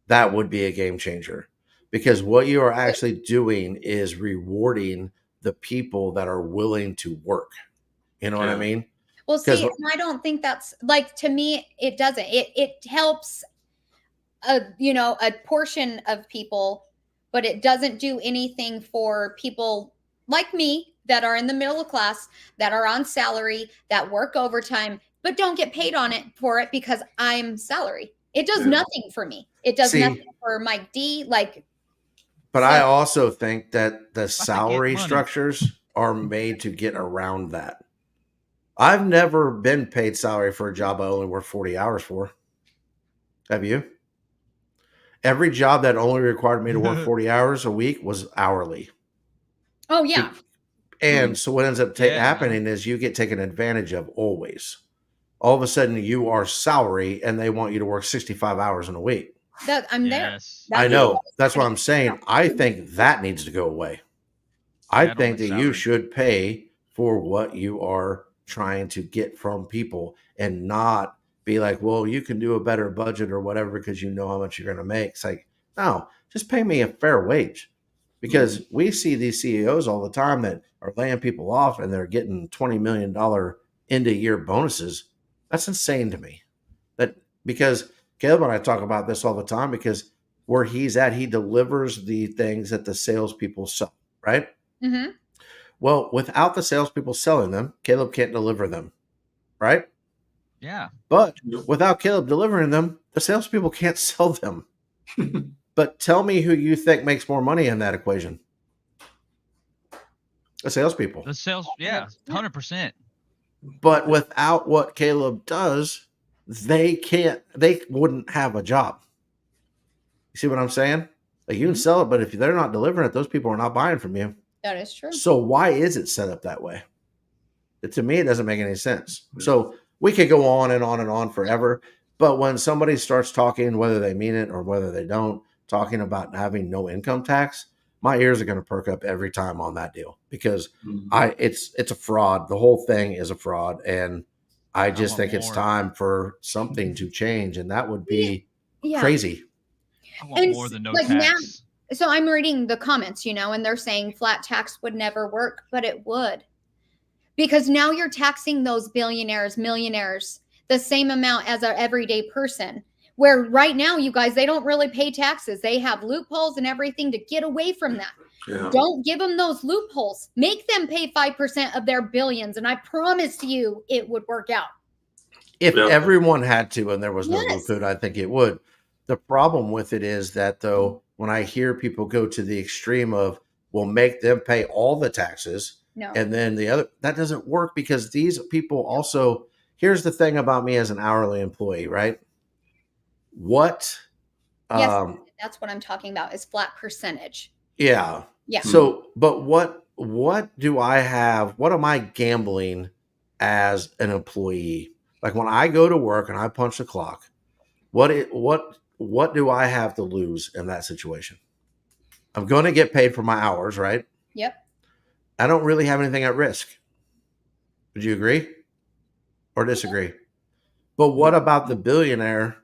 Speaker 5: that would be a game changer. Because what you are actually doing is rewarding the people that are willing to work. You know what I mean?
Speaker 3: Well, see, I don't think that's to me, it doesn't. It helps a portion of people, but it doesn't do anything for people like me that are in the middle class, that are on salary, that work overtime, but don't get paid for it because I'm salary. It does nothing for me. It does nothing for Mike D.
Speaker 5: But I also think that the salary structures are made to get around that. I've never been paid salary for a job I only work 40 hours for. Have you? Every job that only required me to work 40 hours a week was hourly.
Speaker 3: Oh, yeah.
Speaker 5: And so what ends up happening is you get taken advantage of always. All of a sudden you are salary and they want you to work 65 hours in a week.
Speaker 3: I'm there.
Speaker 5: I know. That's what I'm saying. I think that needs to go away. I think that you should pay for what you are trying to get from people and not be like, well, you can do a better budget or whatever because you know how much you're going to make. It's like, no, just pay me a fair wage. Because we see these CEOs all the time that are laying people off and they're getting $20 million end of year bonuses. That's insane to me. Because Caleb and I talk about this all the time because where he's at, he delivers the things that the salespeople sell, right?
Speaker 3: Mm-hmm.
Speaker 5: Well, without the salespeople selling them, Caleb can't deliver them, right?
Speaker 2: Yeah.
Speaker 5: But without Caleb delivering them, the salespeople can't sell them. But tell me who you think makes more money in that equation. The salespeople.
Speaker 2: The sales, yeah, 100%.
Speaker 5: But without what Caleb does, they wouldn't have a job. You see what I'm saying? Like you can sell it, but if they're not delivering it, those people are not buying from you.
Speaker 3: That is true.
Speaker 5: So why is it set up that way? To me, it doesn't make any sense. So we could go on and on and on forever. But when somebody starts talking, whether they mean it or whether they don't, talking about having no income tax, my ears are going to perk up every time on that deal because it's a fraud. The whole thing is a fraud. And I just think it's time for something to change. And that would be crazy.
Speaker 2: I want more than no tax.
Speaker 3: Now, so I'm reading the comments, and they're saying flat tax would never work, but it would. Because now you're taxing those billionaires, millionaires, the same amount as an everyday person. Where right now, you guys, they don't really pay taxes. They have loopholes and everything to get away from that. Yeah. Don't give them those loopholes. Make them pay 5% of their billions. And I promise you it would work out.
Speaker 5: If everyone had to and there was no loophole, I think it would. The problem with it is that, though, when I hear people go to the extreme of, we'll make them pay all the taxes. No. And then the other, that doesn't work because these people also, here's the thing about me as an hourly employee, right? What?
Speaker 3: Yes, that's what I'm talking about is flat percentage.
Speaker 5: Yeah.
Speaker 3: Yeah.
Speaker 5: So, but what do I have? What am I gambling as an employee? Like when I go to work and I punch the clock, what do I have to lose in that situation? I'm going to get paid for my hours, right?
Speaker 3: Yep.
Speaker 5: I don't really have anything at risk. Would you agree or disagree? But what about the billionaire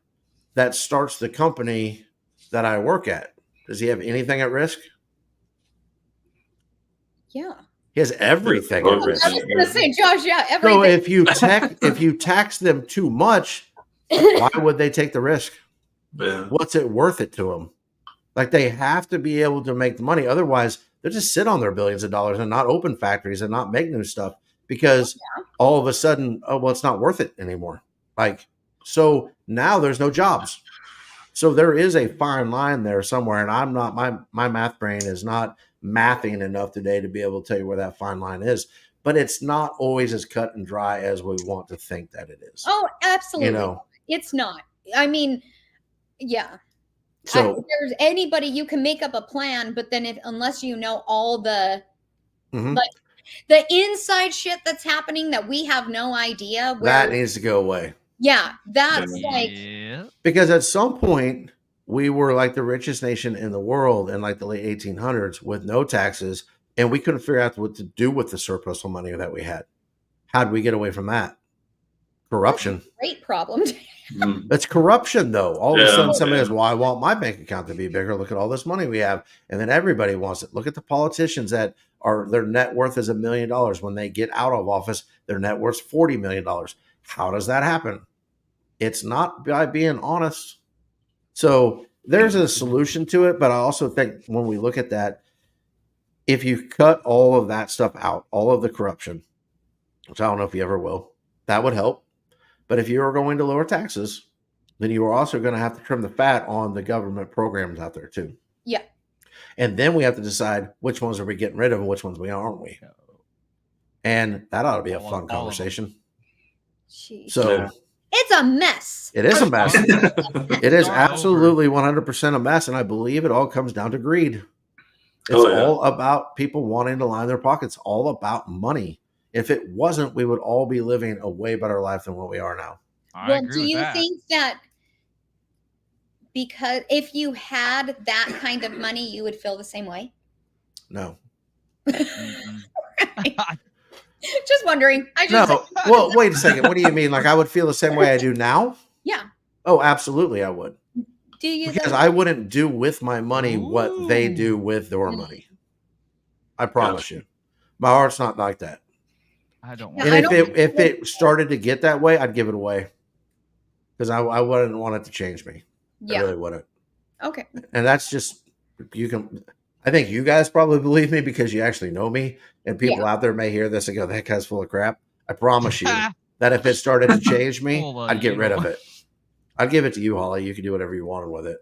Speaker 5: that starts the company that I work at? Does he have anything at risk?
Speaker 3: Yeah.
Speaker 5: He has everything at risk.
Speaker 3: I was going to say, Josh, everything.
Speaker 5: So if you tax them too much, why would they take the risk?
Speaker 4: Yeah.
Speaker 5: What's it worth it to them? Like they have to be able to make the money. Otherwise, they'll just sit on their billions of dollars and not open factories and not make new stuff because all of a sudden, it's not worth it anymore. Like, so now there's no jobs. So there is a fine line there somewhere. And I'm not, my math brain is not mathing enough today to be able to tell you where that fine line is. But it's not always as cut and dry as we want to think that it is.
Speaker 3: Oh, absolutely. It's not. I mean, yeah.
Speaker 5: So
Speaker 3: there's anybody, you can make up a plan, but then unless you know all the like the inside shit that's happening that we have no idea
Speaker 5: that needs to go away.
Speaker 3: Yeah, that's
Speaker 5: because at some point we were like the richest nation in the world in like the late 1800s with no taxes, and we couldn't figure out what to do with the surplus of money that we had. How did we get away from that? Corruption.
Speaker 3: Great problem.
Speaker 5: That's corruption, though. All of a sudden, somebody says, well, I want my bank account to be bigger. Look at all this money we have. And then everybody wants it. Look at the politicians that their net worth is $1 million. When they get out of office, their net worth is $40 million. How does that happen? It's not by being honest. So there's a solution to it. But I also think when we look at that, if you cut all of that stuff out, all of the corruption, which I don't know if you ever will, that would help. But if you are going to lower taxes, then you are also going to have to trim the fat on the government programs out there too.
Speaker 3: Yeah.
Speaker 5: And then we have to decide which ones are we getting rid of and which ones we aren't we. And that ought to be a fun conversation. So
Speaker 3: it's a mess.
Speaker 5: It is a mess. It is absolutely 100% a mess. And I believe it all comes down to greed. It's all about people wanting to line their pockets, all about money. If it wasn't, we would all be living a way better life than what we are now.
Speaker 3: Well, do you think that because if you had that kind of money, you would feel the same way?
Speaker 5: No.
Speaker 3: Just wondering.
Speaker 5: Well, wait a second. What do you mean? Like I would feel the same way I do now?
Speaker 3: Yeah.
Speaker 5: Oh, absolutely I would.
Speaker 3: Do you?
Speaker 5: Because I wouldn't do with my money what they do with their money. I promise you. My heart's not like that.
Speaker 2: I don't
Speaker 5: want if it started to get that way, I'd give it away. Because I wouldn't want it to change me. I really wouldn't.
Speaker 3: Okay.
Speaker 5: And that's just, I think you guys probably believe me because you actually know me, and people out there may hear this and go, that guy's full of crap. I promise you that if it started to change me,
Speaker 2: Full of
Speaker 5: I'd get rid
Speaker 2: you.
Speaker 5: of it. I'd give it to you, Holly. You can do whatever you wanted with it.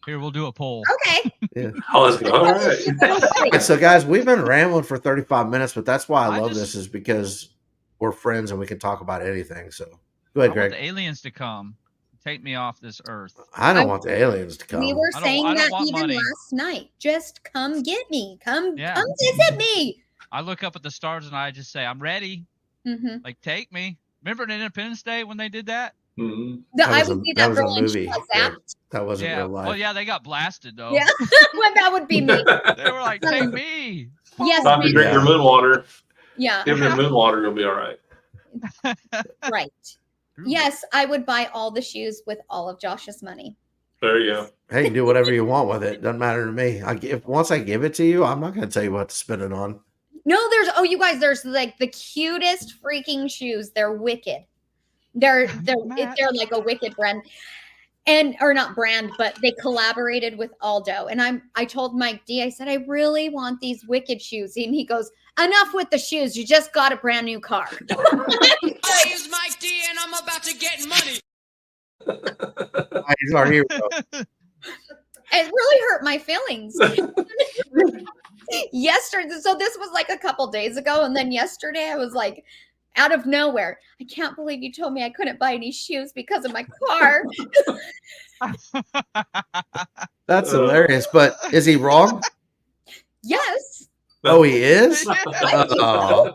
Speaker 2: Here, we'll do a poll.
Speaker 3: Okay.
Speaker 5: Yeah.
Speaker 4: Oh, let's go. All right.
Speaker 5: All right, so guys, we've been rambling for 35 minutes, but that's why I
Speaker 2: I
Speaker 5: love
Speaker 2: just-
Speaker 5: this, is because we're friends and we can talk about anything. So go
Speaker 2: I
Speaker 5: ahead,
Speaker 2: want
Speaker 5: Greg.
Speaker 2: the aliens to come, take me off this earth.
Speaker 5: I don't want the aliens to come.
Speaker 3: We were
Speaker 2: I don't-
Speaker 3: saying
Speaker 2: I don't
Speaker 3: that
Speaker 2: want
Speaker 3: even
Speaker 2: money.
Speaker 3: last night. Just come get me. Come
Speaker 2: Yeah.
Speaker 3: come visit me.
Speaker 2: I look up at the stars and I just say, I'm ready.
Speaker 3: Mm-hmm.
Speaker 2: Like, take me. Remember on Independence Day when they did that?
Speaker 4: Mhm.
Speaker 3: I
Speaker 5: was
Speaker 3: would
Speaker 5: a-
Speaker 3: be
Speaker 5: that
Speaker 3: that
Speaker 5: was a
Speaker 3: girl and she
Speaker 5: movie.
Speaker 3: was
Speaker 5: Yeah.
Speaker 3: zapped.
Speaker 5: That wasn't
Speaker 2: Yeah.
Speaker 5: real life.
Speaker 2: Well, yeah, they got blasted though.
Speaker 3: Yeah. Well, that would be me.
Speaker 2: They were like, take me.
Speaker 3: Yes,
Speaker 4: Stop to
Speaker 3: man.
Speaker 4: drink your moon water.
Speaker 3: Yeah.
Speaker 4: Give them moon water, you'll be all right.
Speaker 3: Right. Yes, I would buy all the shoes with all of Josh's money.
Speaker 4: There you go.
Speaker 5: Hey, do whatever you want with it. Doesn't matter to me. Once I give it to you, I'm not going to tell you what to spend it on.
Speaker 3: No, you guys, there's like the cutest freaking shoes. They're wicked. They're like a wicked brand. Or not brand, but they collaborated with Aldo. And I told Mike D, I said, I really want these wicked shoes. And he goes, enough with the shoes. You just got a brand new car.
Speaker 6: My name's Mike D and I'm about to get money.
Speaker 5: He's our hero.
Speaker 3: It really hurt my feelings. Yesterday, so this was like a couple days ago. And then yesterday I was like, out of nowhere, I can't believe you told me I couldn't buy any shoes because of my car.
Speaker 5: That's hilarious. But is he wrong?
Speaker 3: Yes.
Speaker 5: Oh, he is?
Speaker 2: Yeah.
Speaker 5: Oh,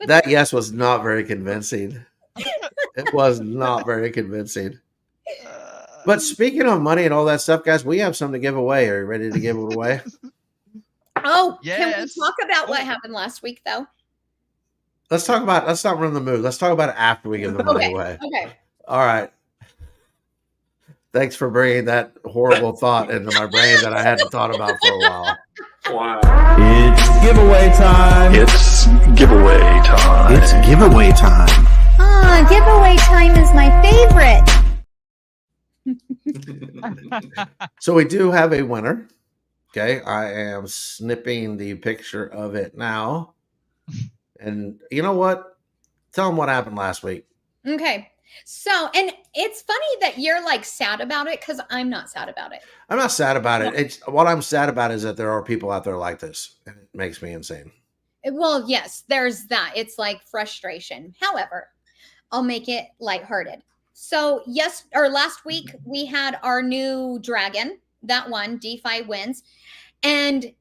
Speaker 5: that yes was not very convincing. It was not very convincing. But speaking of money and all that stuff, guys, we have something to give away. Are you ready to give it away?
Speaker 3: Oh, can we
Speaker 2: Yes.
Speaker 3: talk about what happened last week, though?
Speaker 5: Let's not run the mood. Let's talk about it after we give the money
Speaker 3: Okay.
Speaker 5: away.
Speaker 3: Okay.
Speaker 5: All right. Thanks for bringing that horrible thought into my brain that I hadn't thought about for a while.
Speaker 4: Wow.
Speaker 7: It's giveaway time.
Speaker 8: It's giveaway time.
Speaker 7: It's giveaway time.
Speaker 3: Giveaway time is my favorite.
Speaker 5: So we do have a winner. Okay. I am snipping the picture of it now. And you know what? Tell them what happened last week.
Speaker 3: Okay. So, and it's funny that you're like sad about it because I'm not sad about it.
Speaker 5: I'm not sad about it. What I'm sad about is that there are people out there like this. And it makes me insane.
Speaker 3: Well, yes, there's that. It's like frustration. However, I'll make it lighthearted. So, last week we had our new dragon, that one, DeFi wins. And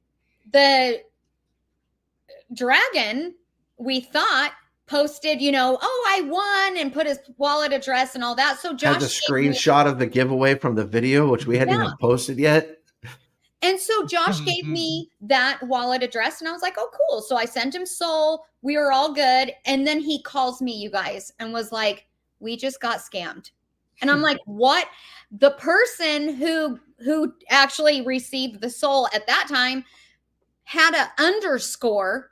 Speaker 3: the dragon, we thought, posted, I won, and put his wallet address and all that. So Josh
Speaker 5: Had the
Speaker 3: gave me-
Speaker 5: screenshot of the giveaway from the video, which we hadn't
Speaker 3: Yeah.
Speaker 5: even posted yet.
Speaker 3: And so Josh gave me that wallet address, and I was like, oh, cool. So I sent him Soul. We were all good. And then he calls me, you guys, and was like, we just got scammed. And I'm like, what? The person who actually received the Soul at that time had an underscore.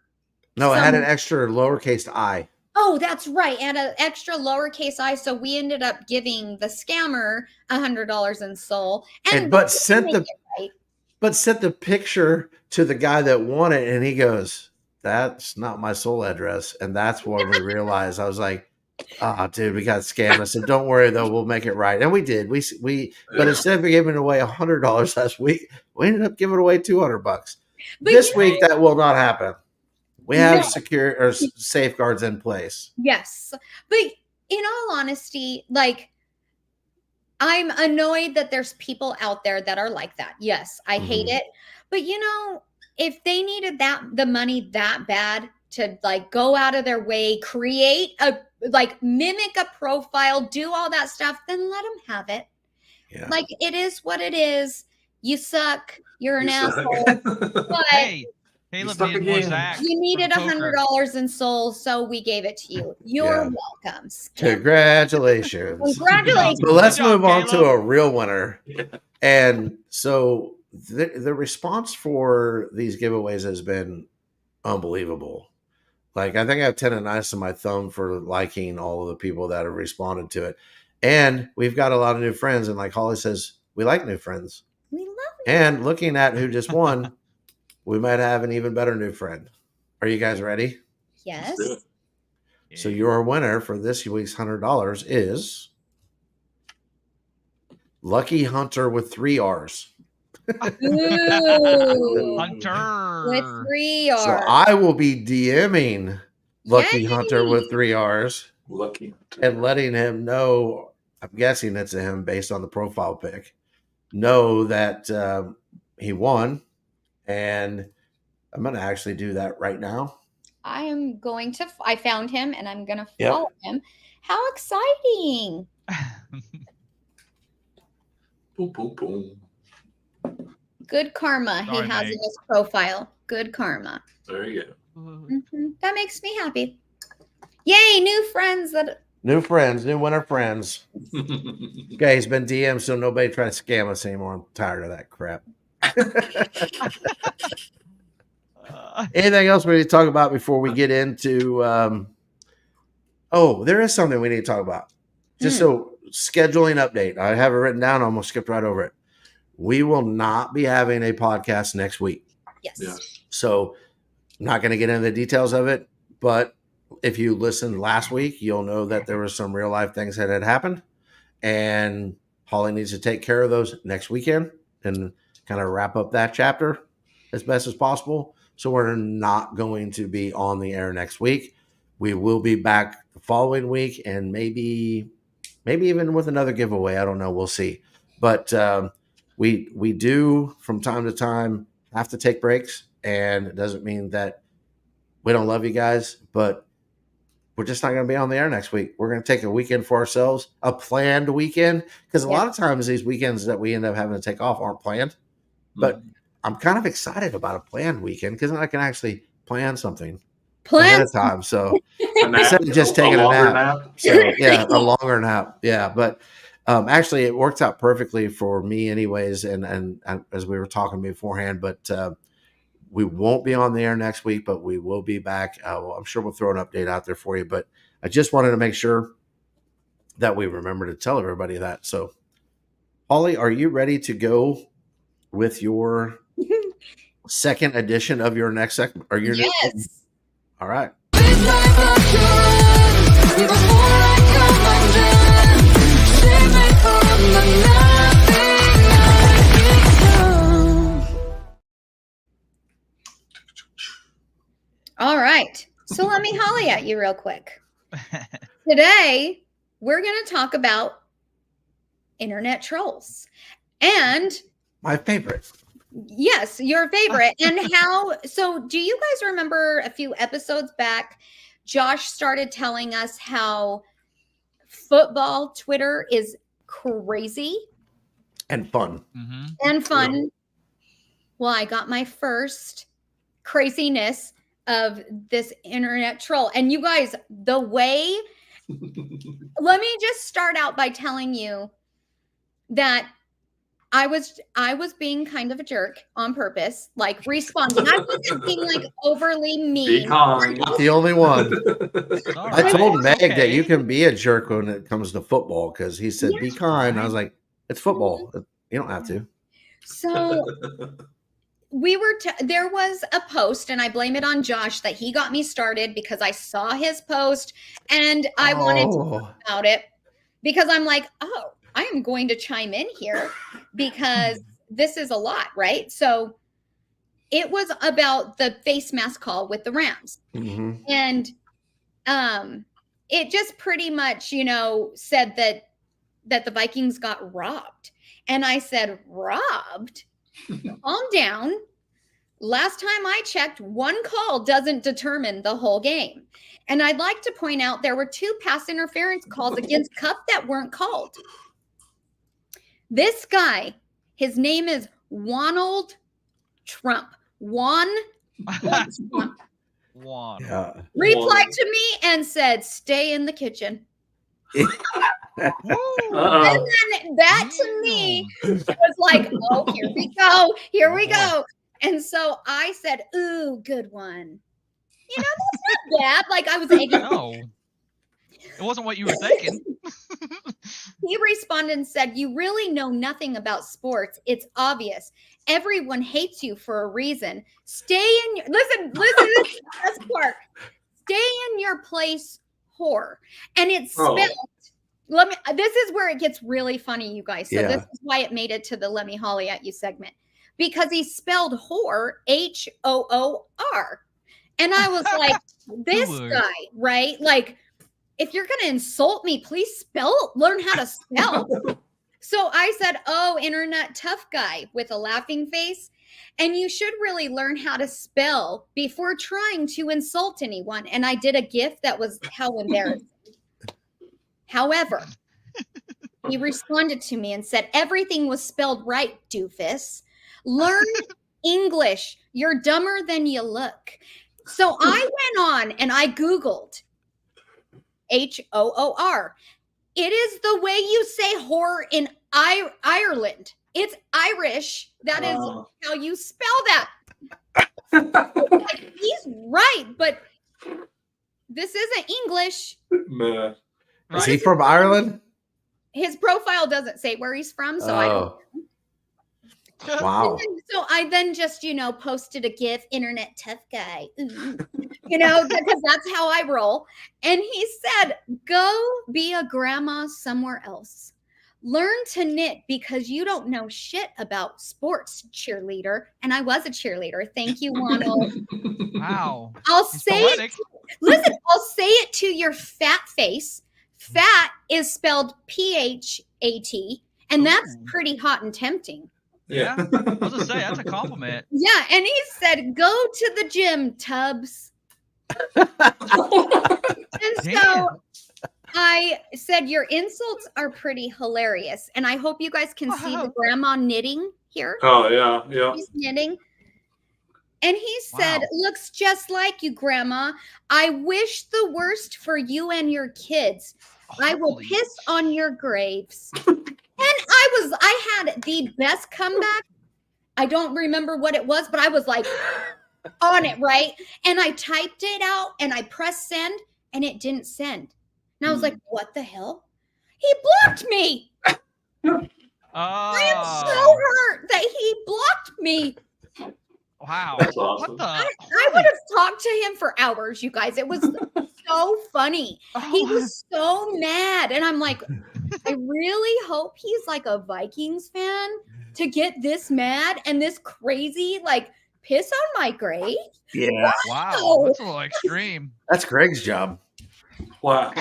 Speaker 5: No, it had an
Speaker 3: Some-
Speaker 5: extra lowercase I.
Speaker 3: Oh, that's right. And an extra lowercase I. So we ended up giving the scammer $100 in Soul.
Speaker 5: But sent
Speaker 3: make
Speaker 5: the
Speaker 3: it right.
Speaker 5: But sent the picture to the guy that won it, and he goes, "That's not my Soul address." And that's when we realized. I was like, dude, we got scammed." I said, "Don't worry though, we'll make it right." And we did. But instead of giving away $100 last week, we ended up giving away $200.
Speaker 3: But
Speaker 5: This week that will not happen. We have
Speaker 3: No.
Speaker 5: secure or safeguards in place.
Speaker 3: Yes. But in all honesty, like, I'm annoyed that there's people out there that are like that. Yes, I hate
Speaker 5: Mhm.
Speaker 3: it. But if they needed the money that bad to like go out of their way, create mimic a profile, do all that stuff, then let them have it.
Speaker 5: Yeah.
Speaker 3: Like, it is what it is. You suck. You're an
Speaker 4: You suck.
Speaker 3: asshole. But
Speaker 2: Hey, Caleb
Speaker 4: stuck
Speaker 2: needed more
Speaker 4: again.
Speaker 2: Zach.
Speaker 3: you needed
Speaker 2: from poker.
Speaker 3: $100 in Soul, so we gave it to you. You're
Speaker 5: Yeah.
Speaker 3: welcome.
Speaker 5: Congratulations.
Speaker 3: Congratulations.
Speaker 5: But let's
Speaker 2: Good job,
Speaker 5: move on to
Speaker 2: Caleb.
Speaker 5: a real winner.
Speaker 4: Yeah.
Speaker 5: And so the response for these giveaways has been unbelievable. Like, I think I have 10 and nice on my thumb for liking all of the people that have responded to it. And we've got a lot of new friends. And like Holly says, we like new friends.
Speaker 3: We
Speaker 5: And looking at who just won, we might have an even better new friend. Are you guys ready?
Speaker 3: Yes.
Speaker 4: do it.
Speaker 5: So your winner for this week's $100 is Lucky Hunter with 3 R's.
Speaker 3: Ooh,
Speaker 2: Hunter.
Speaker 3: with 3 R's.
Speaker 5: So I will be DMing Lucky
Speaker 3: Yay!
Speaker 5: Hunter with 3 R's
Speaker 4: Lucky.
Speaker 5: and letting him know, I'm guessing it's a him based on the profile pic, know that he won. And I'm going to actually do that right now.
Speaker 3: I am going to. I found him, and I'm going to
Speaker 5: Yep.
Speaker 3: follow him. How exciting!
Speaker 4: Boom, boom, boom.
Speaker 3: Good karma
Speaker 2: Sorry,
Speaker 3: he has
Speaker 2: Meg.
Speaker 3: in his profile. Good karma.
Speaker 4: There you
Speaker 3: That makes me happy. Yay, new friends that
Speaker 5: New friends, new winner friends.
Speaker 4: go.
Speaker 5: Okay, he's been DM'd, so nobody try to scam us anymore. I'm tired of that crap. Anything else we need to talk about before we get into? There is something we need to talk about. Just so scheduling update. I have it written down. I almost skipped right over it. We will not be having a podcast next week.
Speaker 3: yes.
Speaker 4: Yes.
Speaker 5: So I'm not going to get into the details of it, but if you listened last week, you'll know that there were some real life things that had happened, and Holly needs to take care of those next weekend and kind of wrap up that chapter as best as possible. So we're not going to be on the air next week. We will be back the following week, and maybe even with another giveaway. I don't know. We'll see. But we do from time to time have to take breaks, and it doesn't mean that we don't love you guys, but we're just not going to be on the air next week. We're going to take a weekend for ourselves, a planned weekend, because a lot of times these weekends that we end up having to take off aren't planned. But I'm kind of excited about a planned weekend because then I can actually plan something ahead of time. So instead of just taking a nap. So yeah, a longer nap. Yeah, but actually it worked out perfectly for me anyways. And as we were talking beforehand, but we won't be on the air next week, but we will be back. I'm sure we'll throw an update out there for you, but I just wanted to make sure that we remember to tell everybody that. So Holly, are you ready to go with your second edition of your next segment? Are you?
Speaker 3: Yes.
Speaker 5: All right.
Speaker 3: All right. So let me holly at you real quick. Today, we're going to talk about internet trolls. And
Speaker 5: my favorite.
Speaker 3: Yes, your favorite. And how, so do you guys remember a few episodes back, Josh started telling us how football Twitter is crazy
Speaker 5: and fun.
Speaker 3: And fun. Well, I got my first craziness of this internet troll. And you guys, the way, let me just start out by telling you that I was being kind of a jerk on purpose, like responding. I wasn't being like overly mean.
Speaker 4: Be kind.
Speaker 5: Not the only one. I told Meg
Speaker 2: okay.
Speaker 5: that you can be a jerk when it comes to football because he said, be kind. I was like, it's football. You don't have to.
Speaker 3: So we were, there was a post, and I blame it on Josh that he got me started because I saw his post and I wanted to talk about it because I'm like, oh, I am going to chime in here because this is a lot, right? So it was about the face mask call with the Rams.
Speaker 5: Mm-hmm.
Speaker 3: And it just pretty much, said that the Vikings got robbed. And I said, robbed? Calm down. Last time I checked, one call doesn't determine the whole game. And I'd like to point out there were 2 pass interference calls against Cup that weren't called. This guy, his name is Wonald Trump. Trump. Replied to me and said, stay in the kitchen. And then that to me was like, oh, here we go. And so I said, ooh, good one. That's not bad. Like I was angry.
Speaker 2: No, it wasn't what you were thinking.
Speaker 3: he responded and said, "You really know nothing about sports. It's obvious. Everyone hates you for a reason. Stay in your listen, this is the best part. Stay in your place, whore." And it's spelled. This is where it gets really funny, you guys. So this is why it made it to the Let Me Holly at You segment. Because he spelled whore Hoor. And I was like, this guy, right? Like, if you're going to insult me, please learn how to spell. So I said, "Oh, internet tough guy," with a laughing face. And you should really learn how to spell before trying to insult anyone. And I did a GIF that was how embarrassing. However, he responded to me and said, "Everything was spelled right, doofus. Learn English. You're dumber than you look." So I went on and I Googled Hoor. It is the way you say whore in Ireland. It's Irish. That is how you spell that. Like, he's right, but this isn't English.
Speaker 4: Nah.
Speaker 5: Is he from Ireland?
Speaker 3: His profile doesn't say where he's from, so I don't know.
Speaker 5: Wow.
Speaker 3: So I then just, posted a GIF, internet tough guy, because that's how I roll. And he said, "Go be a grandma somewhere else. Learn to knit because you don't know shit about sports, cheerleader." And I was a cheerleader. Thank you, Ronald.
Speaker 2: Wow.
Speaker 3: I'll say it to your fat face. Fat is spelled PHAT, and that's pretty hot and tempting.
Speaker 2: Yeah. I was going to say, that's a compliment.
Speaker 3: Yeah, and he said, "Go to the gym, Tubbs." And so I said, "Your insults are pretty hilarious." And I hope you guys can see the grandma knitting here.
Speaker 4: Oh, yeah.
Speaker 3: She's knitting. And he said, "Looks just like you, Grandma. I wish the worst for you and your kids. I will piss on your graves." And I had the best comeback. I don't remember what it was, but I was like on it, right? And I typed it out and I pressed send and it didn't send. And I was like, what the hell? He blocked me. I am so hurt that he blocked me.
Speaker 2: Wow.
Speaker 4: That's awesome.
Speaker 2: What the?
Speaker 3: I would have talked to him for hours, you guys. It was so funny. He was so mad. And I'm like, I really hope he's like a Vikings fan to get this mad and this crazy, like, piss on my grave.
Speaker 5: Yeah.
Speaker 2: Wow. That's a little extreme.
Speaker 5: That's Greg's job.
Speaker 4: Wow.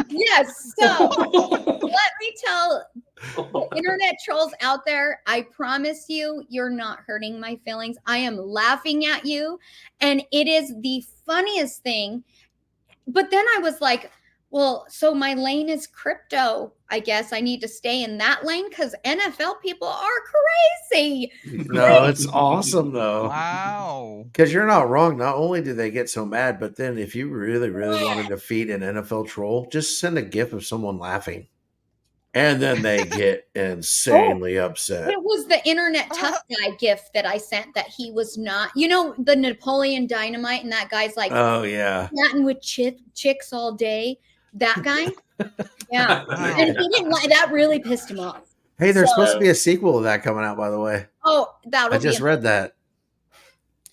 Speaker 3: Yes. So let me tell the internet trolls out there, I promise you, you're not hurting my feelings. I am laughing at you. And it is the funniest thing. But then I was like, well, so my lane is crypto. I guess I need to stay in that lane because NFL people are crazy.
Speaker 5: No, it's awesome though.
Speaker 2: Wow.
Speaker 5: Because you're not wrong. Not only do they get so mad, but then if you really, really want to defeat an NFL troll, just send a GIF of someone laughing. And then they get insanely upset.
Speaker 3: It was the internet tough guy GIF that I sent that he was not, the Napoleon Dynamite, and that guy's like,
Speaker 5: oh, yeah,
Speaker 3: chatting with chicks all day. That guy. Yeah. And he didn't like that, really pissed him off.
Speaker 5: Hey, there's supposed to be a sequel to that coming out, by the way.
Speaker 3: Oh,
Speaker 5: I just read that.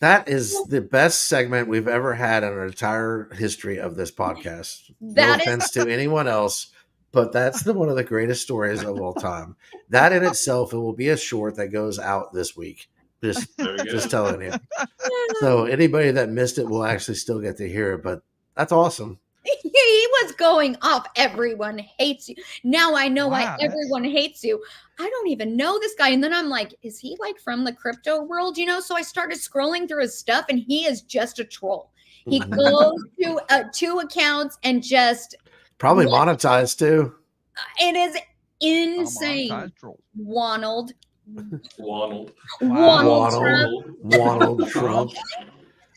Speaker 5: That is the best segment we've ever had in our entire history of this podcast. No offense to anyone else, but that's one of the greatest stories of all time. That in itself, it will be a short that goes out this week. Just telling you. So anybody that missed it will actually still get to hear it, but that's awesome.
Speaker 3: He was going off. Everyone hates you. Now I know why everyone hates you. I don't even know this guy. And then I'm like, is he like from the crypto world? So I started scrolling through his stuff and he is just a troll. He goes to 2 accounts and just
Speaker 5: probably monetized too.
Speaker 3: It is insane. Wonald
Speaker 5: Trump.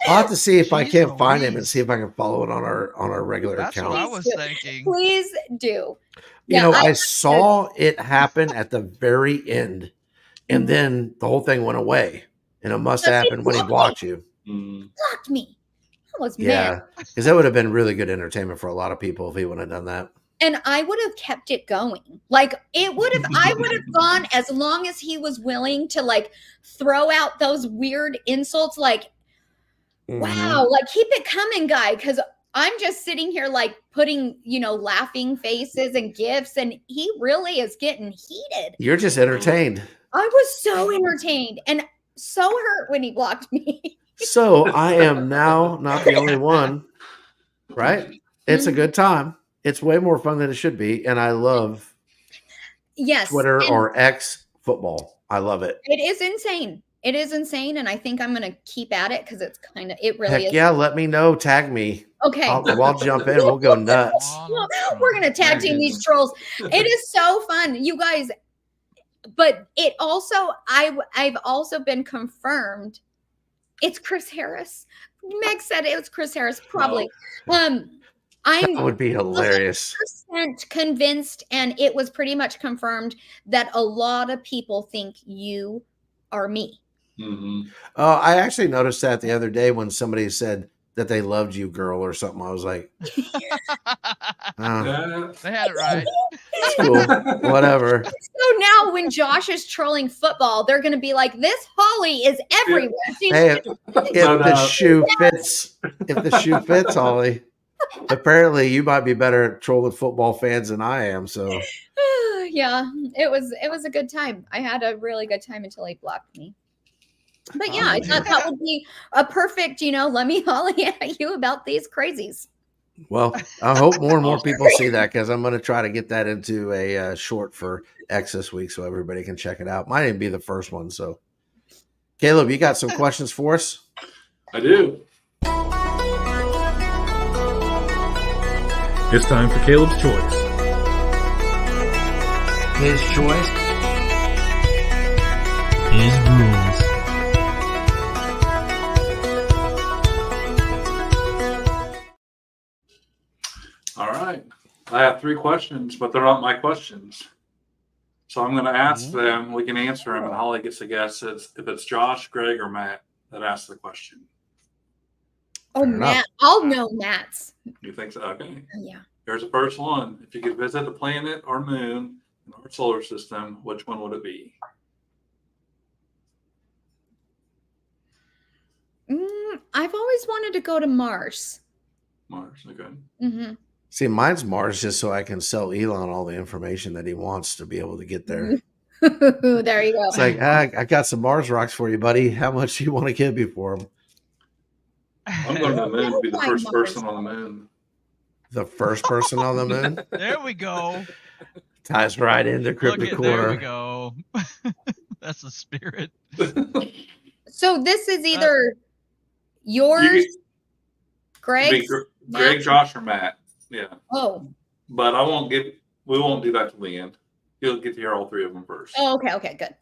Speaker 5: I'll have to see if I can't find him and see if I can follow it on our regular account.
Speaker 2: That's what I was thinking.
Speaker 3: Please do.
Speaker 5: I saw it happen at the very end, and then the whole thing went away. And it must have happened when he blocked you.
Speaker 3: Blocked me. I was
Speaker 5: mad. Because that would have been really good entertainment for a lot of people if he would have done that.
Speaker 3: And I would have kept it going. Like I would have gone as long as he was willing to like throw out those weird insults like, wow, like keep it coming, guy. Cause I'm just sitting here like putting, laughing faces and gifs, and he really is getting heated.
Speaker 5: You're just entertained.
Speaker 3: I was so entertained and so hurt when he blocked me.
Speaker 5: So I am now not the only one, right? It's a good time. It's way more fun than it should be. And I love Twitter or X football. I love it.
Speaker 3: It is insane. It is insane. And I think I'm going to keep at it because it really is.
Speaker 5: Yeah, let me know. Tag me.
Speaker 3: Okay.
Speaker 5: I'll jump in. We'll go nuts.
Speaker 3: We're going to tag team these trolls. It is so fun, you guys. But it also, I've also been confirmed. It's Chris Harris. Meg said it was Chris Harris, probably.
Speaker 5: That would be hilarious.
Speaker 3: 100% convinced, and it was pretty much confirmed that a lot of people think you are me.
Speaker 4: Mm-hmm.
Speaker 5: I actually noticed that the other day when somebody said that they loved you, girl, or something. I was like,
Speaker 2: They had it right.
Speaker 5: It's cool. Whatever.
Speaker 3: So now when Josh is trolling football, they're going to be like, this Holly is everywhere.
Speaker 5: Hey, if the shoe fits, Holly. Apparently, you might be better at trolling football fans than I am. So,
Speaker 3: yeah, it was a good time. I had a really good time until he blocked me. But yeah, I thought that would be a perfect, let me Holly at you about these crazies.
Speaker 5: Well, I hope more and more people see that because I'm going to try to get that into a short for X this week so everybody can check it out. Might even be the first one. So, Caleb, you got some questions for us?
Speaker 4: I do.
Speaker 7: It's time for Caleb's choice.
Speaker 9: His choice. His rules.
Speaker 4: All right. I have 3 questions, but they're not my questions. So I'm going to ask them. We can answer them, and Holly gets to guess if it's Josh, Greg, or Matt that asked the question.
Speaker 3: Oh, Matt. I'll know Matt's.
Speaker 4: You think so? Okay.
Speaker 3: Yeah.
Speaker 4: Here's the first one. If you could visit a planet or moon in our solar system, which one would it be?
Speaker 3: I've always wanted to go to Mars.
Speaker 4: Mars, okay.
Speaker 3: Mm-hmm.
Speaker 5: See, mine's Mars just so I can sell Elon all the information that he wants to be able to get there.
Speaker 3: There you go.
Speaker 5: It's like, I got some Mars rocks for you, buddy. How much do you want to give me for them?
Speaker 4: I'm going to the moon to be the first person on the moon.
Speaker 5: The first person on the moon?
Speaker 2: There we go.
Speaker 5: Ties right into Cryptic Corner.
Speaker 2: There we go. That's the spirit.
Speaker 3: So this is either yours, Greg,
Speaker 4: Greg, Josh, or Matt. Yeah.
Speaker 3: Oh.
Speaker 4: But we won't do that to the end. You'll get to hear all 3 of them first.
Speaker 3: Oh, okay, good.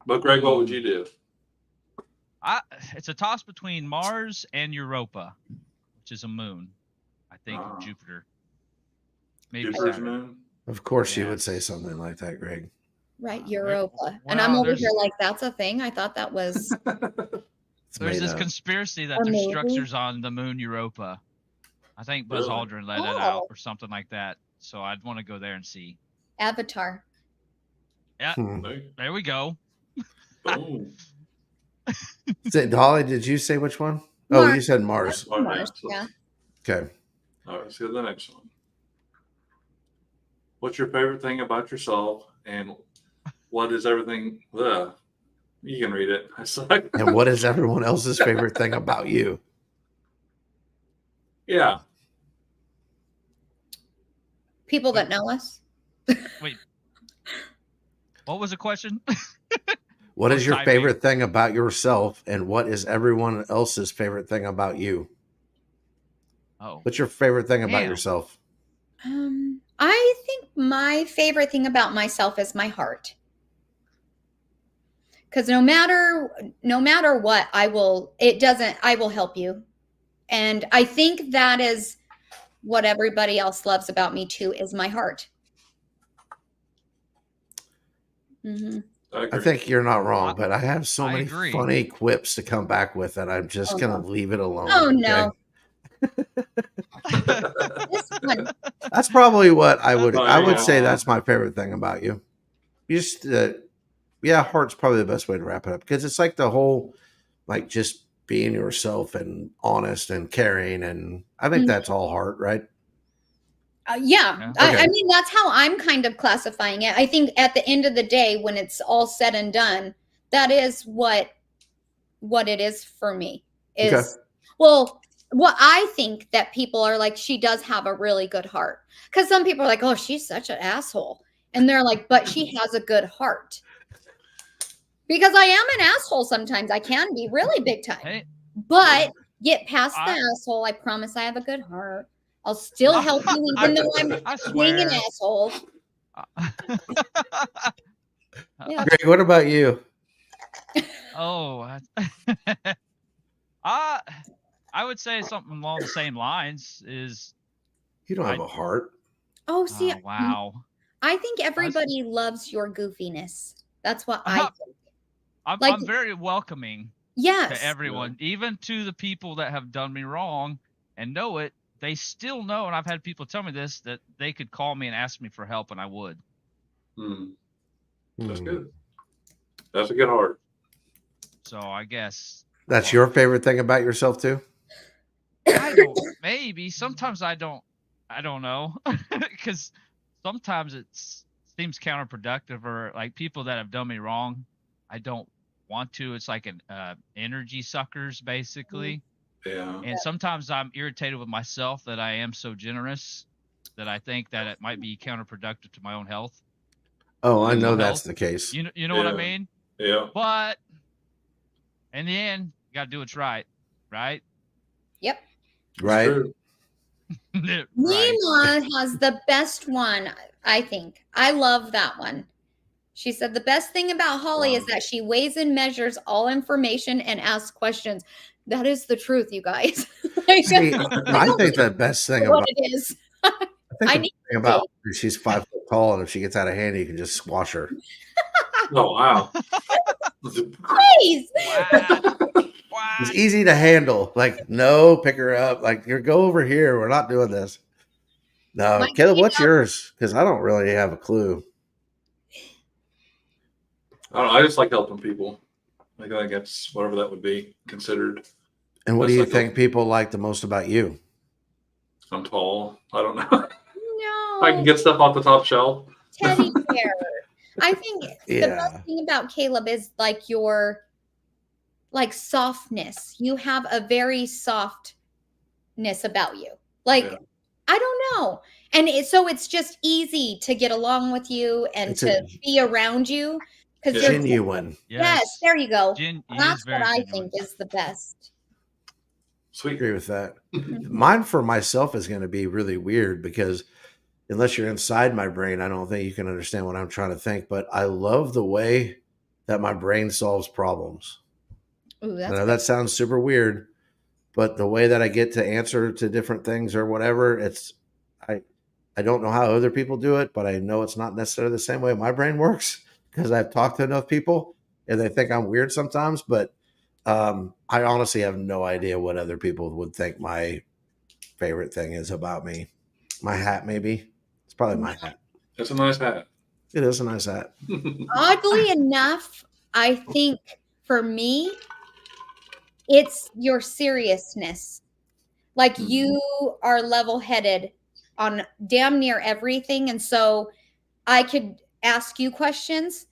Speaker 4: But Greg, what would you do?
Speaker 2: It's a toss between Mars and Europa, which is a moon. I think Jupiter. Maybe
Speaker 4: Jupiter's
Speaker 2: Saturn.
Speaker 4: moon.
Speaker 5: Of course you would say something like that, Greg.
Speaker 3: Right, Europa.
Speaker 2: Well,
Speaker 3: and I'm over here like, that's a thing? I thought that was...
Speaker 2: There's this conspiracy that there's structures on the moon Europa. I think Buzz Aldrin let it out or something like that. So I'd want to go there and see.
Speaker 3: Avatar.
Speaker 2: Yeah, there we go.
Speaker 5: Holly, did you say which one?
Speaker 3: Mars.
Speaker 5: Oh, you said Mars.
Speaker 3: Mars, yeah.
Speaker 5: Okay.
Speaker 4: All right, let's go to the next one. What's your favorite thing about yourself, and what is everything? You can read it. I suck.
Speaker 5: And what is everyone else's favorite thing about you?
Speaker 4: Yeah.
Speaker 3: People that know us.
Speaker 2: Wait. What was the question?
Speaker 5: What is your favorite thing about yourself, and what is everyone else's favorite thing about you?
Speaker 2: Oh.
Speaker 5: What's your favorite thing about yourself?
Speaker 3: I think my favorite thing about myself is my heart. Because no matter what, I will help you. And I think that is what everybody else loves about me too, is my heart. Mm-hmm.
Speaker 5: I think you're not wrong, but I have so many funny quips to come back with that I'm just going to leave it alone.
Speaker 3: Oh, no. This one.
Speaker 5: That's probably what I would.
Speaker 4: Oh,
Speaker 5: I would
Speaker 4: yeah.
Speaker 5: say that's my favorite thing about you. You just, heart's probably the best way to wrap it up because it's like the whole, like just being yourself and honest and caring, and I think that's all heart, right?
Speaker 3: Yeah.
Speaker 5: Okay.
Speaker 3: I mean, that's how I'm kind of classifying it. I think at the end of the day, when it's all said and done, that is what it is for me. Is
Speaker 5: Okay.
Speaker 3: well, what I think that people are like, she does have a really good heart. Because some people are like, oh, she's such an asshole. And they're like, but she has a good heart. Because I am an asshole sometimes. I can be really big time.
Speaker 2: Hey,
Speaker 3: But get past the asshole. I promise I have a good heart. I'll still help you even though I'm being an asshole. Yeah.
Speaker 5: Greg, what about you?
Speaker 2: Oh, I would say something along the same lines. Is
Speaker 5: You don't have a heart.
Speaker 3: Oh, see,
Speaker 2: wow.
Speaker 3: I think everybody loves your goofiness. That's what I think.
Speaker 2: I'm very welcoming.
Speaker 3: Yes.
Speaker 2: To everyone, even to the people that have done me wrong and know it. They still know, and I've had people tell me this, that they could call me and ask me for help, and I would.
Speaker 4: That's good. That's a good heart.
Speaker 2: So I guess
Speaker 5: that's your favorite thing about yourself too.
Speaker 2: I don't. Maybe sometimes I don't know, because sometimes it seems counterproductive, or like people that have done me wrong, I don't want to. It's like an energy suckers, basically.
Speaker 4: Yeah.
Speaker 2: And sometimes I'm irritated with myself that I am so generous that I think that it might be counterproductive to my own health.
Speaker 5: Oh, I know that's the case.
Speaker 2: You know what I mean?
Speaker 4: Yeah.
Speaker 2: But in the end, you got to do what's right. Right?
Speaker 3: Yep.
Speaker 5: Right.
Speaker 2: Right.
Speaker 3: Nima has the best one, I think. I love that one. She said the best thing about Holly is that she weighs and measures all information and asks questions. That is the truth, you guys.
Speaker 5: See, I think the best thing about
Speaker 3: it is.
Speaker 5: I think the thing about her, she's 5 foot tall, and if she gets out of hand, you can just squash her.
Speaker 4: Oh wow!
Speaker 3: Please.
Speaker 2: Wow.
Speaker 5: It's easy to handle. Like, no, pick her up. Like, you go over here. We're not doing this. No, Caleb, what's yours? Because I don't really have a clue.
Speaker 4: I don't know, I just like helping people. I think that's whatever that would be considered.
Speaker 5: And what do you think people like the most about you?
Speaker 4: I'm tall. I don't know.
Speaker 3: No.
Speaker 4: I can get stuff off the top shelf.
Speaker 3: Teddy bear. I think the best thing about Caleb is like your softness. You have a very softness about you. Like, I don't know. And so it's just easy to get along with you and to be around you. Because
Speaker 5: genuine.
Speaker 3: Yes, there you go. That's what I think is the best.
Speaker 4: Sweet.
Speaker 5: I agree with that. Mine for myself is going to be really weird because unless you're inside my brain, I don't think you can understand what I'm trying to think. But I love the way that my brain solves problems.
Speaker 3: Ooh,
Speaker 5: I know that sounds super weird, but the way that I get to answer to different things or whatever, I don't know how other people do it, but I know it's not necessarily the same way my brain works because I've talked to enough people and they think I'm weird sometimes, but I honestly have no idea what other people would think my favorite thing is about me. My hat, maybe. It's probably my hat.
Speaker 4: It's a nice hat.
Speaker 5: It is a nice hat.
Speaker 3: Oddly enough, I think for me, it's your seriousness. Like you are level-headed on damn near everything. And so I could ask you questions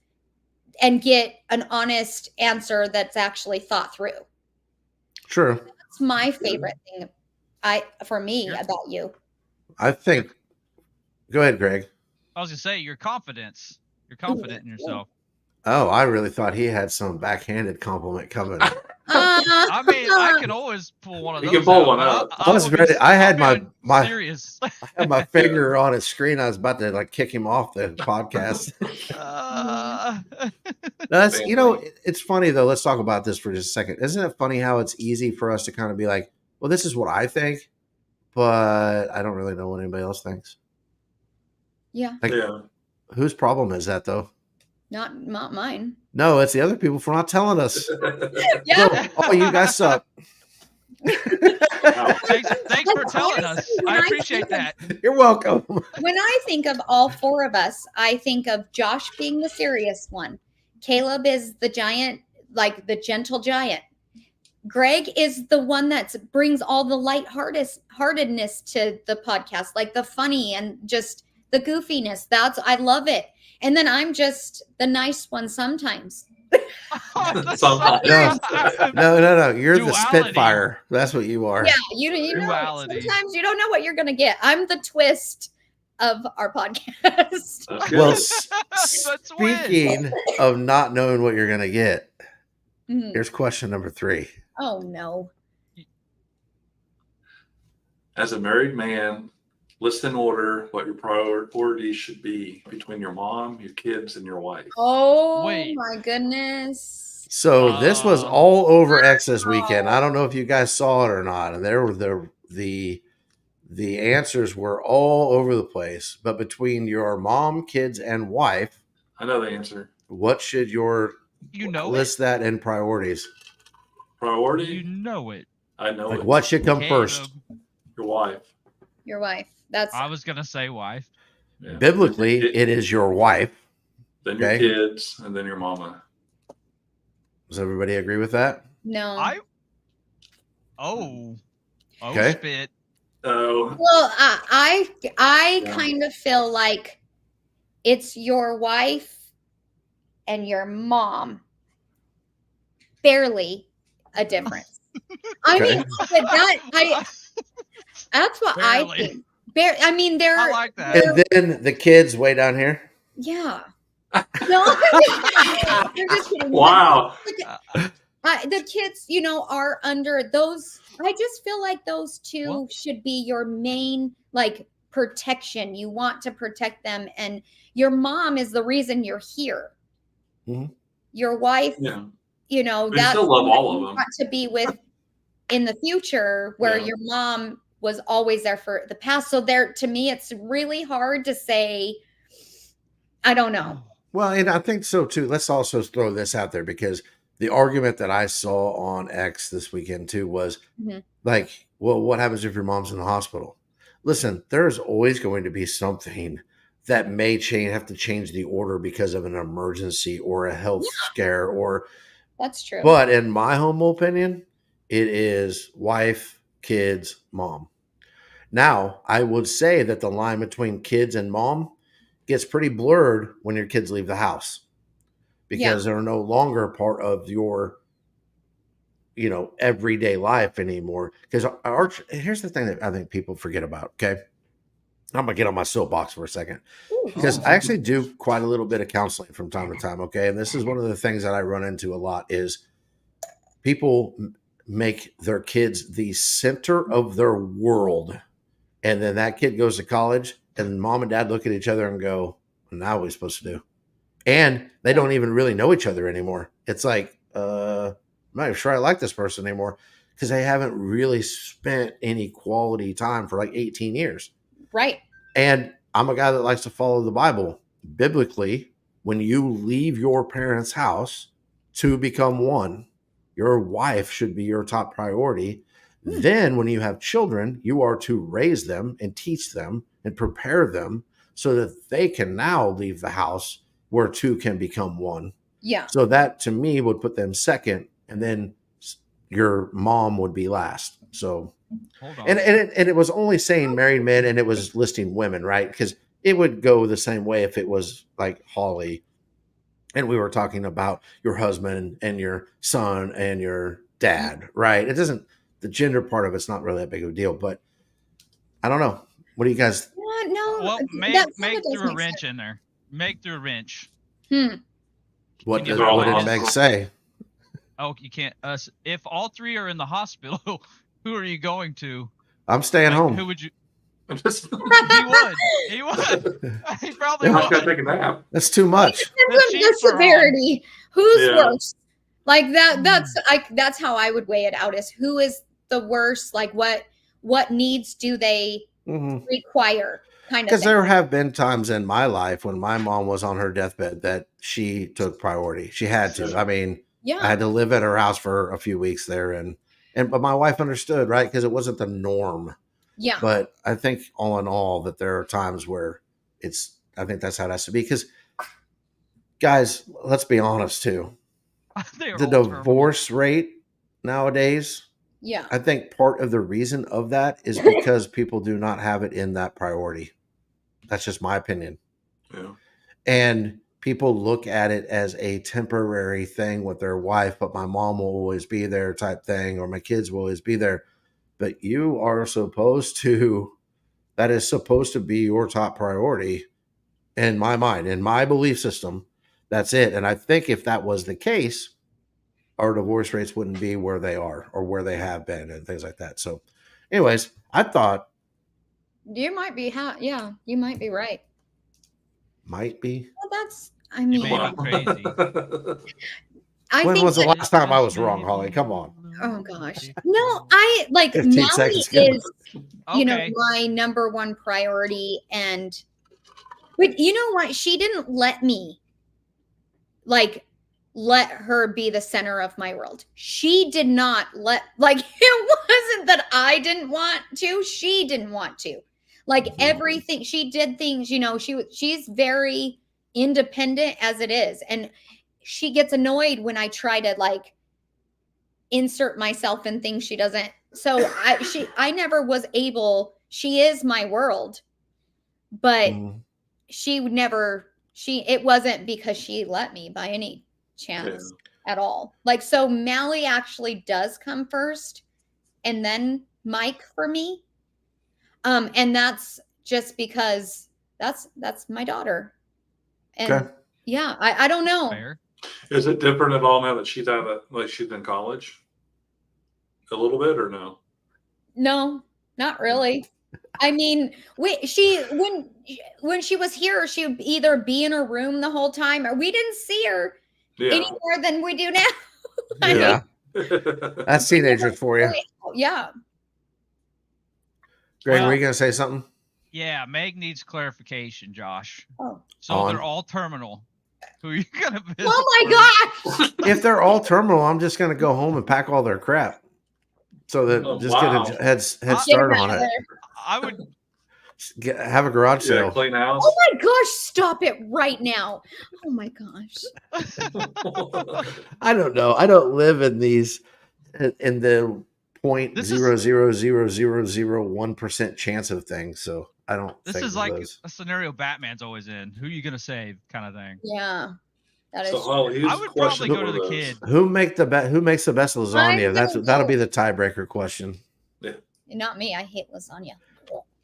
Speaker 3: and get an honest answer that's actually thought through.
Speaker 5: Sure.
Speaker 3: That's my favorite thing for me about you.
Speaker 5: I think. Go ahead, Greg.
Speaker 2: I was gonna say your confidence. You're confident in yourself.
Speaker 5: Oh, I really thought he had some backhanded compliment coming.
Speaker 2: I mean, I can always pull one of those.
Speaker 4: You can pull one out.
Speaker 5: I was ready. I had my
Speaker 2: serious.
Speaker 5: I had my finger on his screen. I was about to like kick him off the podcast. That's it's funny though. Let's talk about this for just a second. Isn't it funny how it's easy for us to kind of be like, well, this is what I think, but I don't really know what anybody else thinks.
Speaker 3: Yeah.
Speaker 5: Like, whose problem is that though?
Speaker 3: Not mine.
Speaker 5: No, it's the other people for not telling us.
Speaker 3: Yeah.
Speaker 5: So, oh, you guys suck.
Speaker 4: Wow.
Speaker 2: Thanks for telling us.
Speaker 3: When
Speaker 2: I
Speaker 3: I
Speaker 2: appreciate
Speaker 3: think of-
Speaker 2: that.
Speaker 5: You're welcome.
Speaker 3: When I think of all four of us, I think of Josh being the serious one. Caleb is the giant, like the gentle giant. Greg is the one that brings all the lightheartedness to the podcast, like the funny and just the goofiness. I love it. And then I'm just the nice one sometimes.
Speaker 4: Sometimes.
Speaker 5: No. You're the
Speaker 2: Duality.
Speaker 5: Spitfire. That's what you are.
Speaker 3: Yeah, you know,
Speaker 2: Duality.
Speaker 3: sometimes you don't know what you're going to get. I'm the twist of our podcast.
Speaker 4: That's good.
Speaker 5: Well,
Speaker 2: That's weird.
Speaker 5: speaking of not knowing what you're going to get,
Speaker 3: Mhm.
Speaker 5: here's question number 3.
Speaker 3: Oh, no.
Speaker 4: As a married man, list in order what your priorities should be between your mom, your kids, and your wife.
Speaker 3: Oh,
Speaker 2: Wait.
Speaker 3: my goodness.
Speaker 5: So this was all over X this weekend. I don't know if you guys saw it or not. And there were the answers were all over the place. But between your mom, kids, and wife,
Speaker 4: I know the answer.
Speaker 5: what should your list that in priorities?
Speaker 4: Priority?
Speaker 2: You know it.
Speaker 4: I know
Speaker 5: Like
Speaker 4: it.
Speaker 5: what should come
Speaker 2: Caleb.
Speaker 5: first?
Speaker 4: Your wife.
Speaker 3: Your wife. That's
Speaker 2: I was gonna say wife.
Speaker 4: Yeah.
Speaker 5: Biblically, it is your wife.
Speaker 4: Then your
Speaker 5: Okay.
Speaker 4: kids, and then your mama.
Speaker 5: Does everybody agree with that?
Speaker 3: no.
Speaker 5: Okay.
Speaker 2: Spit.
Speaker 4: Oh,
Speaker 3: Well, I
Speaker 4: Yeah.
Speaker 3: kind of feel like it's your wife and your mom. Barely a difference. I
Speaker 5: Okay.
Speaker 3: mean, but that's what I
Speaker 2: Barely.
Speaker 3: think. I mean, they're
Speaker 2: I like that.
Speaker 5: And then the kids way down here.
Speaker 3: yeah. No, you're just kidding.
Speaker 4: wow.
Speaker 3: The kids, you know, are under those. I just feel like those two
Speaker 2: Well-
Speaker 3: should be your main like protection. You want to protect them, and your mom is the reason you're here.
Speaker 5: Mhm.
Speaker 3: Your wife,
Speaker 4: Yeah.
Speaker 3: you know,
Speaker 4: But you
Speaker 3: that's
Speaker 4: still love
Speaker 3: someone
Speaker 4: all of
Speaker 3: you
Speaker 4: them.
Speaker 3: want to be with in the future, where
Speaker 4: Yeah.
Speaker 3: your mom was always there for the past. So there, to me, it's really hard to say. I don't know.
Speaker 5: Well, and I think so too. Let's also throw this out there because the argument that I saw on X this weekend too was
Speaker 3: Mhm.
Speaker 5: like, well, what happens if your mom's in the hospital? Listen, there's always going to be something that may have to change the order because of an emergency or a health scare or
Speaker 3: That's true.
Speaker 5: but in my humble opinion, it is wife, kids, mom. Now, I would say that the line between kids and mom gets pretty blurred when your kids leave the house because they're no longer part of your, everyday life anymore. Because here's the thing that I think people forget about. Okay. I'm going to get on my soapbox for a second because I actually do quite a little bit of counseling from time to time. Okay. And this is one of the things that I run into a lot is people make their kids the center of their world. And then that kid goes to college and mom and dad look at each other and go, now what are we supposed to do? And they don't even really know each other anymore. It's like, I'm not even sure I like this person anymore because they haven't really spent any quality time for like 18 years.
Speaker 3: Right.
Speaker 5: And I'm a guy that likes to follow the Bible. Biblically, when you leave your parents' house to become one, your wife should be your top priority. Then when you have children, you are to raise them and teach them and prepare them so that they can now leave the house where two can become one.
Speaker 3: Yeah.
Speaker 5: So that to me would put them second, and then your mom would be last. So,
Speaker 2: Hold on.
Speaker 5: and it was only saying married men, and it was listing women, right? Because it would go the same way if it was like Holly, and we were talking about your husband and your son and your dad, right? It doesn't. The gender part of it's not really that big of a deal, but I don't know. What do you guys?
Speaker 3: No.
Speaker 2: Well,
Speaker 3: that
Speaker 2: make
Speaker 3: does
Speaker 2: through a
Speaker 3: make
Speaker 2: wrench in there. Make through a wrench.
Speaker 3: sense.
Speaker 5: What
Speaker 2: You
Speaker 5: did
Speaker 2: know,
Speaker 5: Meg say?
Speaker 2: Oh, you can't. If all three are in the hospital, who are you going to?
Speaker 5: I'm staying home.
Speaker 2: Who would you?
Speaker 4: Just,
Speaker 2: He would. He would. He probably
Speaker 4: I just gotta
Speaker 2: would.
Speaker 4: take a nap.
Speaker 5: That's too much.
Speaker 3: Depends on the
Speaker 2: Sheets are on.
Speaker 3: severity. Who's
Speaker 4: Yeah.
Speaker 3: worse? Like that. That's how I would weigh it out. Is who is the worst? Like what needs do they require? Kind of.
Speaker 5: Because
Speaker 3: thing.
Speaker 5: there have been times in my life when my mom was on her deathbed that she took priority. She had to. I mean, I
Speaker 3: Yeah.
Speaker 5: had to live at her house for a few weeks there, and but my wife understood, right? Because it wasn't the norm.
Speaker 3: Yeah.
Speaker 5: But I think all in all that there are times where I think that's how it has to be. Because guys, let's be honest too. The divorce rate nowadays,
Speaker 3: Yeah.
Speaker 5: I think part of the reason of that is because people do not have it in that priority. That's just my opinion.
Speaker 4: Yeah.
Speaker 5: And people look at it as a temporary thing with their wife, but my mom will always be there type thing, or my kids will always be there. But you are supposed to, that is supposed to be your top priority in my mind, in my belief system. That's it. And I think if that was the case, our divorce rates wouldn't be where they are or where they have been and things like that. So anyways, I thought
Speaker 3: you might be, yeah, you might be right.
Speaker 5: Might be.
Speaker 3: Well, that's, I mean,
Speaker 2: crazy.
Speaker 5: When was the last time I was wrong, Holly? Come on.
Speaker 3: Oh gosh. No, I like
Speaker 5: 15
Speaker 3: Maui
Speaker 5: seconds.
Speaker 3: is, you know,
Speaker 2: Okay.
Speaker 3: my number one priority. But you know what? She didn't let me let her be the center of my world. She did not it wasn't that I didn't want to. She didn't want to. Everything, she did things, you know, she's very independent as it is. And she gets annoyed when I try to insert myself in things she doesn't. So I never was able, she is my world, but she would never, it wasn't because she let me by any chance at all. So Mally actually does come first and then Mike for me. And that's just because that's my daughter. And yeah, I don't know.
Speaker 2: Fair.
Speaker 4: Is it different at all now that she's she's in college? A little bit or no?
Speaker 3: No, not really. I mean, when she was here, she would either be in her room the whole time, or we didn't see her any more than we do now.
Speaker 5: Yeah, that's teenagers for you.
Speaker 3: Yeah.
Speaker 5: Greg, were you gonna say something?
Speaker 2: Yeah, Meg needs clarification, Josh.
Speaker 3: Oh.
Speaker 2: So they're all terminal. Who are you gonna visit?
Speaker 3: Oh my gosh!
Speaker 5: If they're all terminal, I'm just gonna go home and pack all their crap, so that get a head start on it.
Speaker 2: I would
Speaker 5: have a garage sale.
Speaker 4: Clean house.
Speaker 3: Oh my gosh! Stop it right now! Oh my gosh!
Speaker 5: I don't know. I don't live in these in the 0.00001% chance of things, so I don't.
Speaker 2: This
Speaker 5: think
Speaker 2: is
Speaker 5: of
Speaker 2: like
Speaker 5: those.
Speaker 2: a scenario Batman's always in. Who are you gonna save, kind of thing.
Speaker 3: Yeah, that is.
Speaker 4: So,
Speaker 2: I would probably go to the kid.
Speaker 5: Who makes the best lasagna? That'll be the tiebreaker question.
Speaker 4: Yeah.
Speaker 3: Not me. I hate lasagna.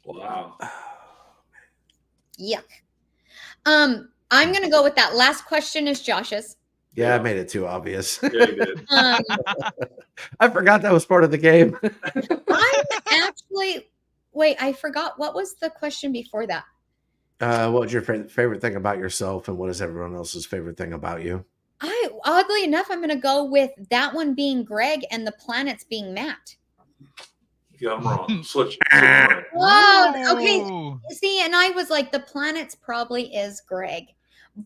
Speaker 4: Wow.
Speaker 3: Yuck. I'm gonna go with that. Last question is Josh's.
Speaker 5: Yeah, I made it too obvious.
Speaker 4: Yeah, you did.
Speaker 5: I forgot that was part of the game.
Speaker 3: I forgot. What was the question before that?
Speaker 5: What's your favorite thing about yourself, and what is everyone else's favorite thing about you?
Speaker 3: Oddly enough, I'm going to go with that one being Greg and the planets being Matt.
Speaker 4: Yeah, I'm wrong. Switch.
Speaker 3: Oh, okay. See, and I was like, the planets probably is Greg.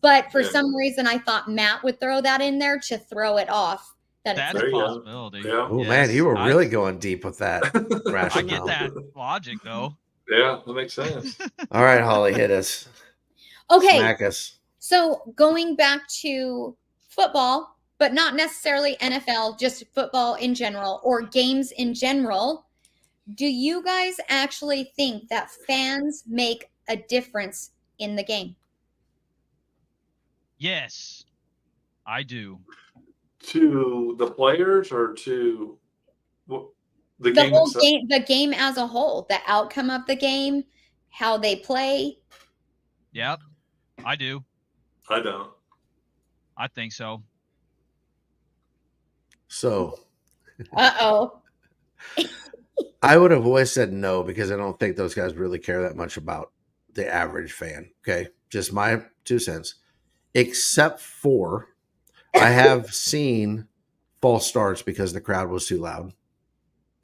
Speaker 3: But for some reason, I thought Matt would throw that in there to throw it off.
Speaker 2: That's a possibility.
Speaker 4: Yeah.
Speaker 5: Oh, man, you were really going deep with that rationale.
Speaker 2: I get that logic, though.
Speaker 4: Yeah, that makes sense.
Speaker 5: All right, Holly, hit us.
Speaker 3: Okay.
Speaker 5: Smack us.
Speaker 3: So going back to football, but not necessarily NFL, just football in general or games in general, do you guys actually think that fans make a difference in the game?
Speaker 2: Yes, I do.
Speaker 4: To the players or to the game
Speaker 3: whole
Speaker 4: itself?
Speaker 3: game, the game as a whole, the outcome of the game, how they play?
Speaker 2: Yep, I do.
Speaker 4: I don't.
Speaker 2: I think so.
Speaker 5: So.
Speaker 3: Uh-oh.
Speaker 5: I would have always said no because I don't think those guys really care that much about the average fan. Okay. Just my 2 cents. Except for I have seen false starts because the crowd was too loud.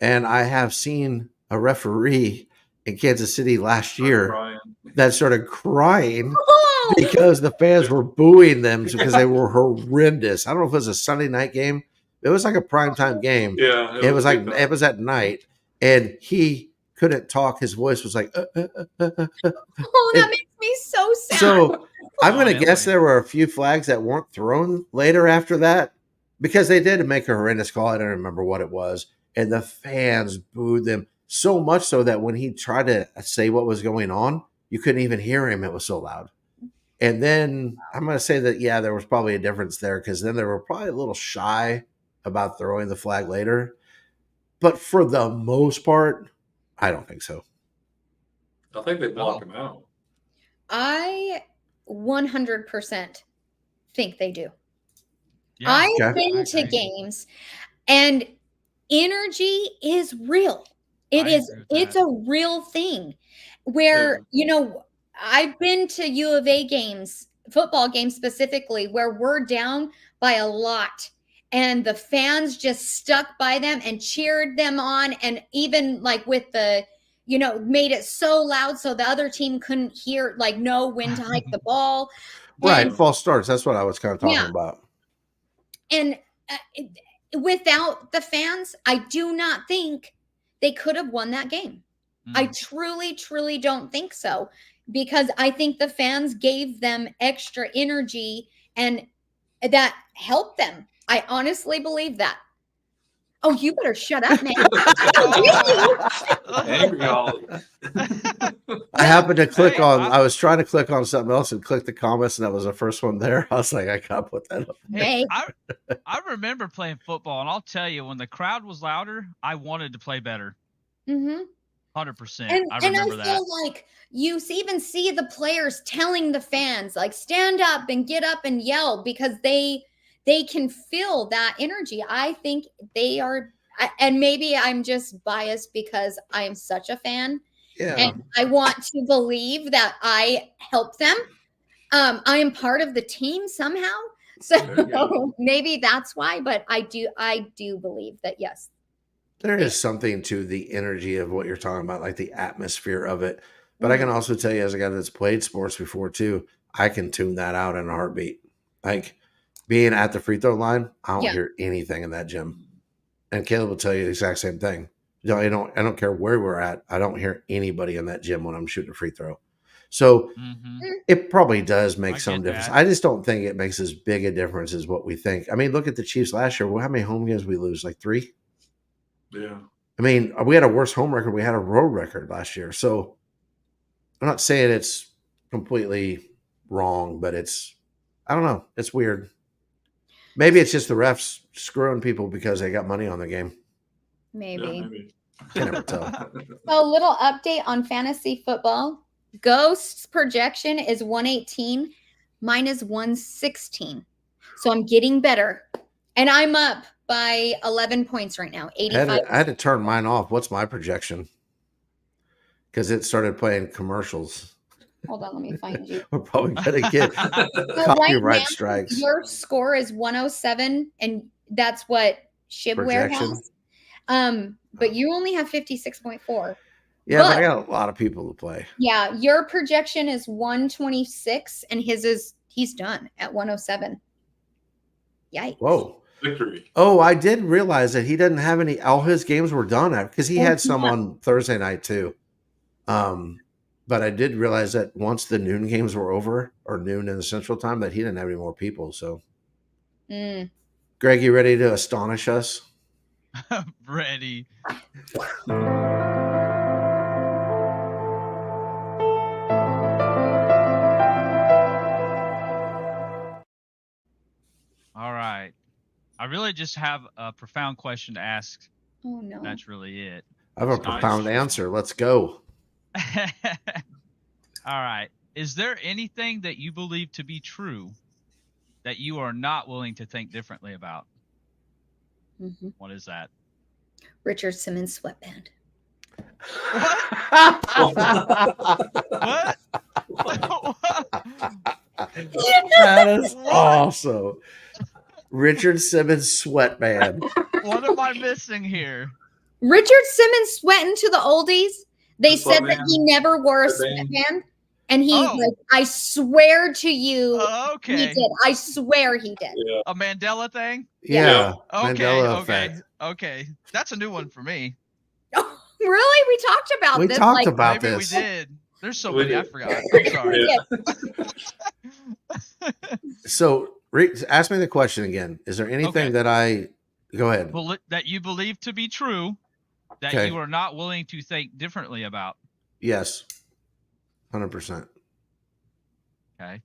Speaker 5: And I have seen a referee in Kansas City last year that started crying because the fans were booing them because they were horrendous. I don't know if it was a Sunday night game It was like a primetime game.
Speaker 4: Yeah,
Speaker 5: It was like
Speaker 4: big time.
Speaker 5: it was at night, and he couldn't talk. His voice was like.
Speaker 3: Oh, that makes me so sad.
Speaker 5: So I'm going to
Speaker 2: Anyway.
Speaker 5: guess there were a few flags that weren't thrown later after that because they did make a horrendous call. I don't remember what it was, and the fans booed them so much so that when he tried to say what was going on, you couldn't even hear him. It was so loud. And then I'm going to say that, yeah, there was probably a difference there because then they were probably a little shy about throwing the flag later. But for the most part, I don't think so.
Speaker 4: I think they blocked him out.
Speaker 3: I 100% think they do.
Speaker 2: Yeah,
Speaker 3: I've
Speaker 5: Okay.
Speaker 3: been to games, and energy is real.
Speaker 2: I agree with
Speaker 3: It's
Speaker 2: that.
Speaker 3: a real thing where, I've been to U of A games, football games specifically, where we're down by a lot. And the fans just stuck by them and cheered them on. And even like with the, made it so loud so the other team couldn't hear, like know when to hike the ball.
Speaker 5: Right.
Speaker 3: And,
Speaker 5: False starts. That's what I was kind of talking about.
Speaker 3: and without the fans, I do not think they could have won that game. I truly, truly don't think so, because I think the fans gave them extra energy and that helped them. I honestly believe that. Oh, you better shut up, man.
Speaker 4: Angry Holly.
Speaker 5: I happened to click
Speaker 2: Hey,
Speaker 5: on, I was trying to click on something else and click the comments, and that was the first one there. I was like, I gotta put that up.
Speaker 3: Hey.
Speaker 2: I remember playing football, and I'll tell you, when the crowd was louder, I wanted to play better.
Speaker 3: Mm-hmm.
Speaker 2: 100%.
Speaker 3: And
Speaker 2: I remember
Speaker 3: I
Speaker 2: that.
Speaker 3: feel like you even see the players telling the fans, like, stand up and get up and yell, because they can feel that energy. I think they are, and maybe I'm just biased because I am such a fan.
Speaker 5: Yeah.
Speaker 3: And I want to believe that I help them. I am part of the team somehow. So maybe that's why, but I do believe that, yes.
Speaker 5: There is something to the energy of what you're talking about, like the atmosphere of it. But I can also tell you, as a guy that's played sports before too, I can tune that out in a heartbeat. Like being at the free throw line, I don't hear anything in that gym. And Caleb will tell you the exact same thing. I don't care where we're at. I don't hear anybody in that gym when I'm shooting a free throw. So it probably does make some difference. I just don't think it makes as big a difference as what we think. I mean, look at the Chiefs last year. Well, how many home games we lose? Like 3?
Speaker 4: Yeah.
Speaker 5: I mean, we had a worse home record. We had a road record last year. So I'm not saying it's completely wrong, but I don't know. It's weird. Maybe it's just the refs screwing people because they got money on the game.
Speaker 3: Maybe.
Speaker 4: Yeah, maybe.
Speaker 5: Can never tell.
Speaker 3: So a little update on fantasy football. Ghost's projection is 118. Mine is 116. So I'm getting better. And I'm up by 11 points right now. 85.
Speaker 5: I had to turn mine off. What's my projection? Because it started playing commercials.
Speaker 3: Hold on, let me find you.
Speaker 5: We're probably going to get
Speaker 3: So
Speaker 5: copyright
Speaker 3: now,
Speaker 5: strikes.
Speaker 3: Your score is 107, and that's what Shibware has. But you only have 56.4.
Speaker 5: Yeah, but I got a lot of people to play.
Speaker 3: Yeah, your projection is 126, and he's done at 107. Yikes.
Speaker 5: Whoa.
Speaker 4: Victory.
Speaker 5: Oh, I did realize that he doesn't have any. All his games were done because he had some on Thursday night too. But I did realize that once the noon games were over, or noon in the Central Time, that he didn't have any more people. So, Greg, you ready to astonish us?
Speaker 2: Ready. All right. I really just have a profound question to ask.
Speaker 3: Oh, no.
Speaker 2: That's really it.
Speaker 5: I have a profound answer. Let's go.
Speaker 2: All right. Is there anything that you believe to be true that you are not willing to think differently about? What is that?
Speaker 3: Richard Simmons sweatband.
Speaker 2: What?
Speaker 5: That is awesome. Richard Simmons sweatband.
Speaker 2: What am I missing here?
Speaker 3: Richard Simmons sweating to the oldies. They said that
Speaker 4: sweatband.
Speaker 3: he never wore a
Speaker 4: Sweatband.
Speaker 3: sweatband. And he, like, I swear to you,
Speaker 2: Okay.
Speaker 3: he did. I swear he did.
Speaker 4: Yeah.
Speaker 2: A Mandela thing?
Speaker 5: Yeah.
Speaker 2: Okay,
Speaker 5: Mandela
Speaker 2: okay,
Speaker 5: effect.
Speaker 2: okay. That's a new one for me.
Speaker 3: Really? We talked about
Speaker 5: We
Speaker 3: this.
Speaker 5: talked
Speaker 3: like,
Speaker 5: about
Speaker 2: Maybe
Speaker 5: this.
Speaker 2: we did. There's so
Speaker 4: We
Speaker 2: many I
Speaker 4: did.
Speaker 2: forgot. I'm sorry.
Speaker 3: Yeah.
Speaker 5: So ask me the question again. Is there anything
Speaker 2: Okay.
Speaker 5: that I go ahead?
Speaker 2: That you believe to be true that
Speaker 5: Okay.
Speaker 2: you are not willing to think differently about.
Speaker 5: Yes. 100%.
Speaker 2: Okay.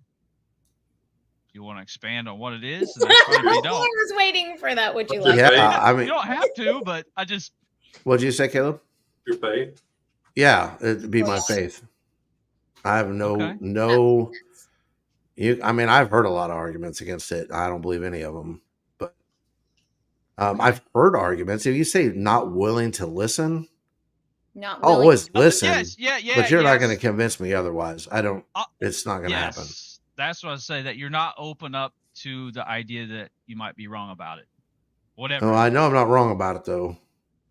Speaker 2: You want to expand on what it is? And that's fine if you
Speaker 3: I
Speaker 2: don't.
Speaker 3: was waiting for that. Would you
Speaker 4: What's
Speaker 3: like?
Speaker 4: your
Speaker 5: Yeah,
Speaker 4: faith?
Speaker 5: I
Speaker 2: You
Speaker 5: mean,
Speaker 2: don't have to, but I just
Speaker 5: what'd you say, Caleb?
Speaker 4: Your faith.
Speaker 5: Yeah, it'd be my faith. I have
Speaker 2: Okay.
Speaker 5: I mean, I've heard a lot of arguments against it. I don't believe any of them, but I've heard arguments. If you say not willing to listen,
Speaker 3: Not
Speaker 5: I'll
Speaker 3: willing.
Speaker 5: always listen.
Speaker 2: yes, yeah,
Speaker 5: but you're not
Speaker 2: yes.
Speaker 5: going to convince me otherwise. I don't. It's not going to happen.
Speaker 2: Yes, that's what I say. That you're not open up to the idea that you might be wrong about it. Whatever.
Speaker 5: Oh, I know I'm not wrong about it though,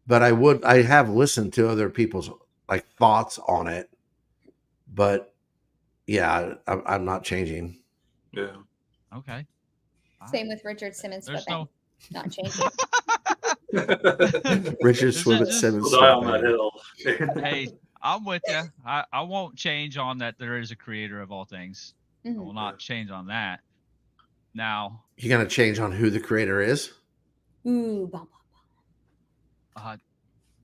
Speaker 5: but I have listened to other people's like thoughts on it, but yeah, I'm not changing.
Speaker 4: Yeah.
Speaker 2: Okay.
Speaker 3: Same with Richard Simmons.
Speaker 2: There's
Speaker 3: Sweatband.
Speaker 2: no.
Speaker 3: Not changing.
Speaker 5: Richard
Speaker 2: Is it
Speaker 5: Simmons.
Speaker 2: just-
Speaker 5: Simmons
Speaker 4: We'll die on that
Speaker 5: sweatband.
Speaker 4: hill.
Speaker 2: Hey, I'm with you. I won't change on that. There is a creator of all things. I
Speaker 3: Mhm.
Speaker 2: will not change on that. Now,
Speaker 5: You gonna change on who the creator is?
Speaker 3: Ooh, bum, bum.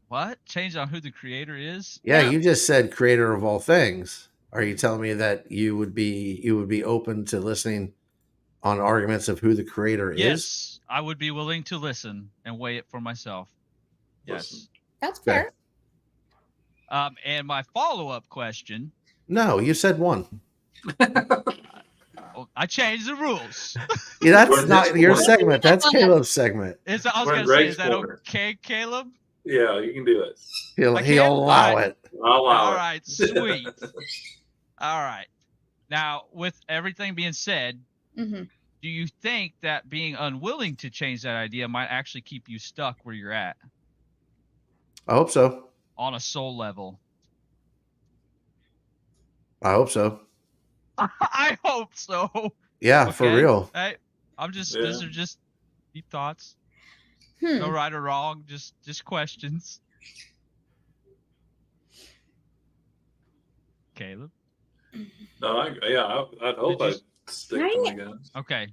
Speaker 2: what? Change on who the creator is?
Speaker 5: Yeah,
Speaker 3: Yeah.
Speaker 5: you just said creator of all things. Are you telling me that you would be open to listening on arguments of who the creator is?
Speaker 2: Yes, I would be willing to listen and weigh it for myself. Yes.
Speaker 4: Listen.
Speaker 3: That's
Speaker 5: Okay.
Speaker 3: fair.
Speaker 2: And my follow-up question.
Speaker 5: No, you said one.
Speaker 2: I changed the rules.
Speaker 5: Yeah, that's
Speaker 4: We're
Speaker 5: not
Speaker 4: this
Speaker 5: your
Speaker 4: corner.
Speaker 5: segment. That's Caleb's segment.
Speaker 2: I was
Speaker 4: We're in
Speaker 2: going to say,
Speaker 4: Greg's
Speaker 2: is that
Speaker 4: corner.
Speaker 2: okay, Caleb?
Speaker 4: Yeah, you can do it.
Speaker 5: He'll
Speaker 2: I
Speaker 5: he'll
Speaker 2: can't?
Speaker 5: allow
Speaker 2: Alright.
Speaker 5: it.
Speaker 4: I'll allow
Speaker 2: All
Speaker 4: it.
Speaker 2: right, sweet. All right. Now, with everything being said,
Speaker 3: Mm-hmm.
Speaker 2: do you think that being unwilling to change that idea might actually keep you stuck where you're at
Speaker 5: I hope so.
Speaker 2: on a soul level?
Speaker 5: I hope so.
Speaker 2: I hope so.
Speaker 5: Yeah, for
Speaker 2: Okay?
Speaker 5: real.
Speaker 2: Hey, these
Speaker 4: Yeah.
Speaker 2: are just deep thoughts. No
Speaker 3: Hmm.
Speaker 2: right or wrong, just questions. Caleb?
Speaker 4: No, I'd hope
Speaker 2: Did you-
Speaker 4: I'd stick to my guns.
Speaker 2: Okay.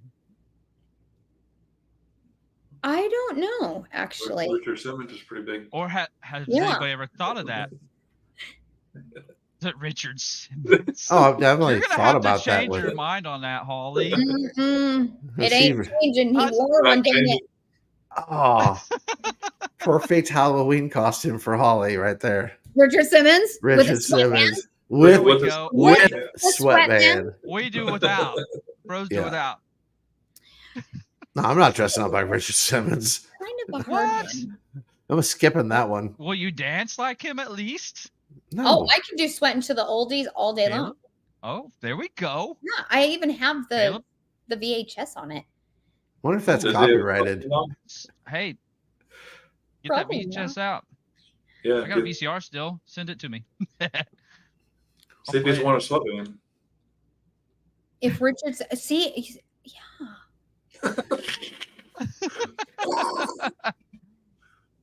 Speaker 3: I don't know, actually.
Speaker 4: Richard Simmons is pretty big.
Speaker 2: Or has
Speaker 3: Yeah.
Speaker 2: anybody ever thought of that? That Richard Simmons.
Speaker 5: Oh, I've definitely
Speaker 2: You're gonna
Speaker 5: thought
Speaker 2: have
Speaker 5: about
Speaker 2: to
Speaker 5: that
Speaker 2: change
Speaker 5: with
Speaker 2: your
Speaker 5: it.
Speaker 2: mind on that, Holly.
Speaker 3: Mm-mm.
Speaker 5: Let's
Speaker 3: It ain't
Speaker 5: see.
Speaker 3: changing. He
Speaker 2: Us-
Speaker 3: wore one, dang it.
Speaker 5: Oh, perfect Halloween costume for Holly right there.
Speaker 3: Richard Simmons with
Speaker 5: Richard
Speaker 3: a sweatband.
Speaker 5: Simmons
Speaker 2: There
Speaker 5: with
Speaker 2: we
Speaker 4: With a
Speaker 2: go.
Speaker 5: with
Speaker 3: The
Speaker 5: sweatband.
Speaker 2: We do without. Bros do
Speaker 5: Yeah.
Speaker 2: without.
Speaker 5: No, I'm not dressing up like Richard Simmons.
Speaker 3: Kind of a hard
Speaker 2: What?
Speaker 3: one.
Speaker 5: I'm skipping that one.
Speaker 2: Will you dance like him at least?
Speaker 5: No.
Speaker 3: Oh, I can do sweating to the oldies all day long.
Speaker 2: Caleb? Oh, there we go.
Speaker 3: Yeah, I even have
Speaker 2: Caleb?
Speaker 3: the VHS on it.
Speaker 5: Wonder if that's
Speaker 4: Does it-
Speaker 5: copyrighted.
Speaker 2: Hey, get
Speaker 3: Probably
Speaker 2: that VHS out.
Speaker 4: Yeah.
Speaker 2: I got a VCR still. Send it to me.
Speaker 4: See if he's won a sweatband.
Speaker 3: If Richard's yeah.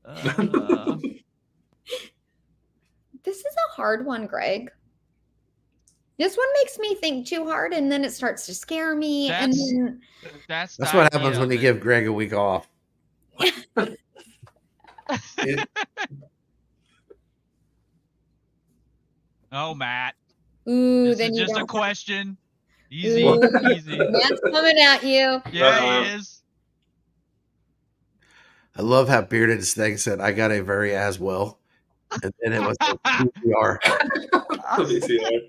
Speaker 2: Uh,
Speaker 3: This is a hard one, Greg. This one makes me think too hard, and then it starts to scare me. And
Speaker 2: That's-
Speaker 3: then
Speaker 2: that's
Speaker 5: That's
Speaker 2: the
Speaker 5: what
Speaker 2: idea
Speaker 5: happens when
Speaker 2: of
Speaker 5: you
Speaker 2: it.
Speaker 5: give Greg a week off.
Speaker 2: Oh, Matt.
Speaker 3: ooh,
Speaker 2: This
Speaker 3: then
Speaker 2: is
Speaker 3: you
Speaker 2: just a
Speaker 3: don't.
Speaker 2: question. Easy,
Speaker 3: Ooh.
Speaker 2: easy.
Speaker 3: Matt's coming at you.
Speaker 2: Yeah, he is.
Speaker 5: I love how Bearded's thing said, I got a very as well. And then it was a PCR.
Speaker 4: VCR.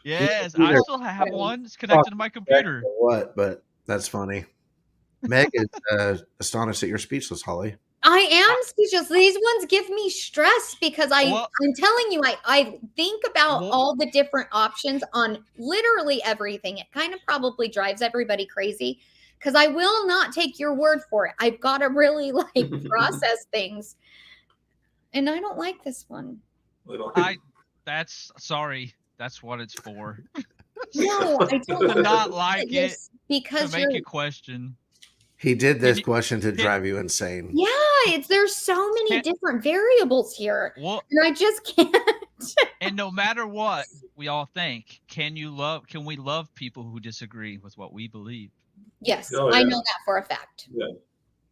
Speaker 2: Yes,
Speaker 5: Either-
Speaker 2: I still have one. It's connected to my computer.
Speaker 5: What? But that's funny. Meg is astonished that you're speechless, Holly.
Speaker 3: I am speechless. These ones give me stress because
Speaker 2: Well-
Speaker 3: I'm telling you, I think about
Speaker 2: Well-
Speaker 3: all the different options on literally everything. It kind of probably drives everybody crazy because I will not take your word for it. I've got to really like process things. And I don't like this one.
Speaker 4: Little-
Speaker 2: That's sorry. That's what it's for.
Speaker 3: No, I don't
Speaker 2: To not like
Speaker 3: You're-
Speaker 2: it,
Speaker 3: because
Speaker 2: to
Speaker 3: you're
Speaker 2: make you question.
Speaker 5: He did this
Speaker 2: you-
Speaker 5: question to drive you insane.
Speaker 3: yeah, there's so many
Speaker 2: Can't-
Speaker 3: different variables here.
Speaker 2: Well,
Speaker 3: And I just can't.
Speaker 2: and no matter what we all think, can we love people who disagree with what we believe?
Speaker 3: Yes,
Speaker 4: Oh,
Speaker 3: I
Speaker 4: yeah.
Speaker 3: know that for a fact.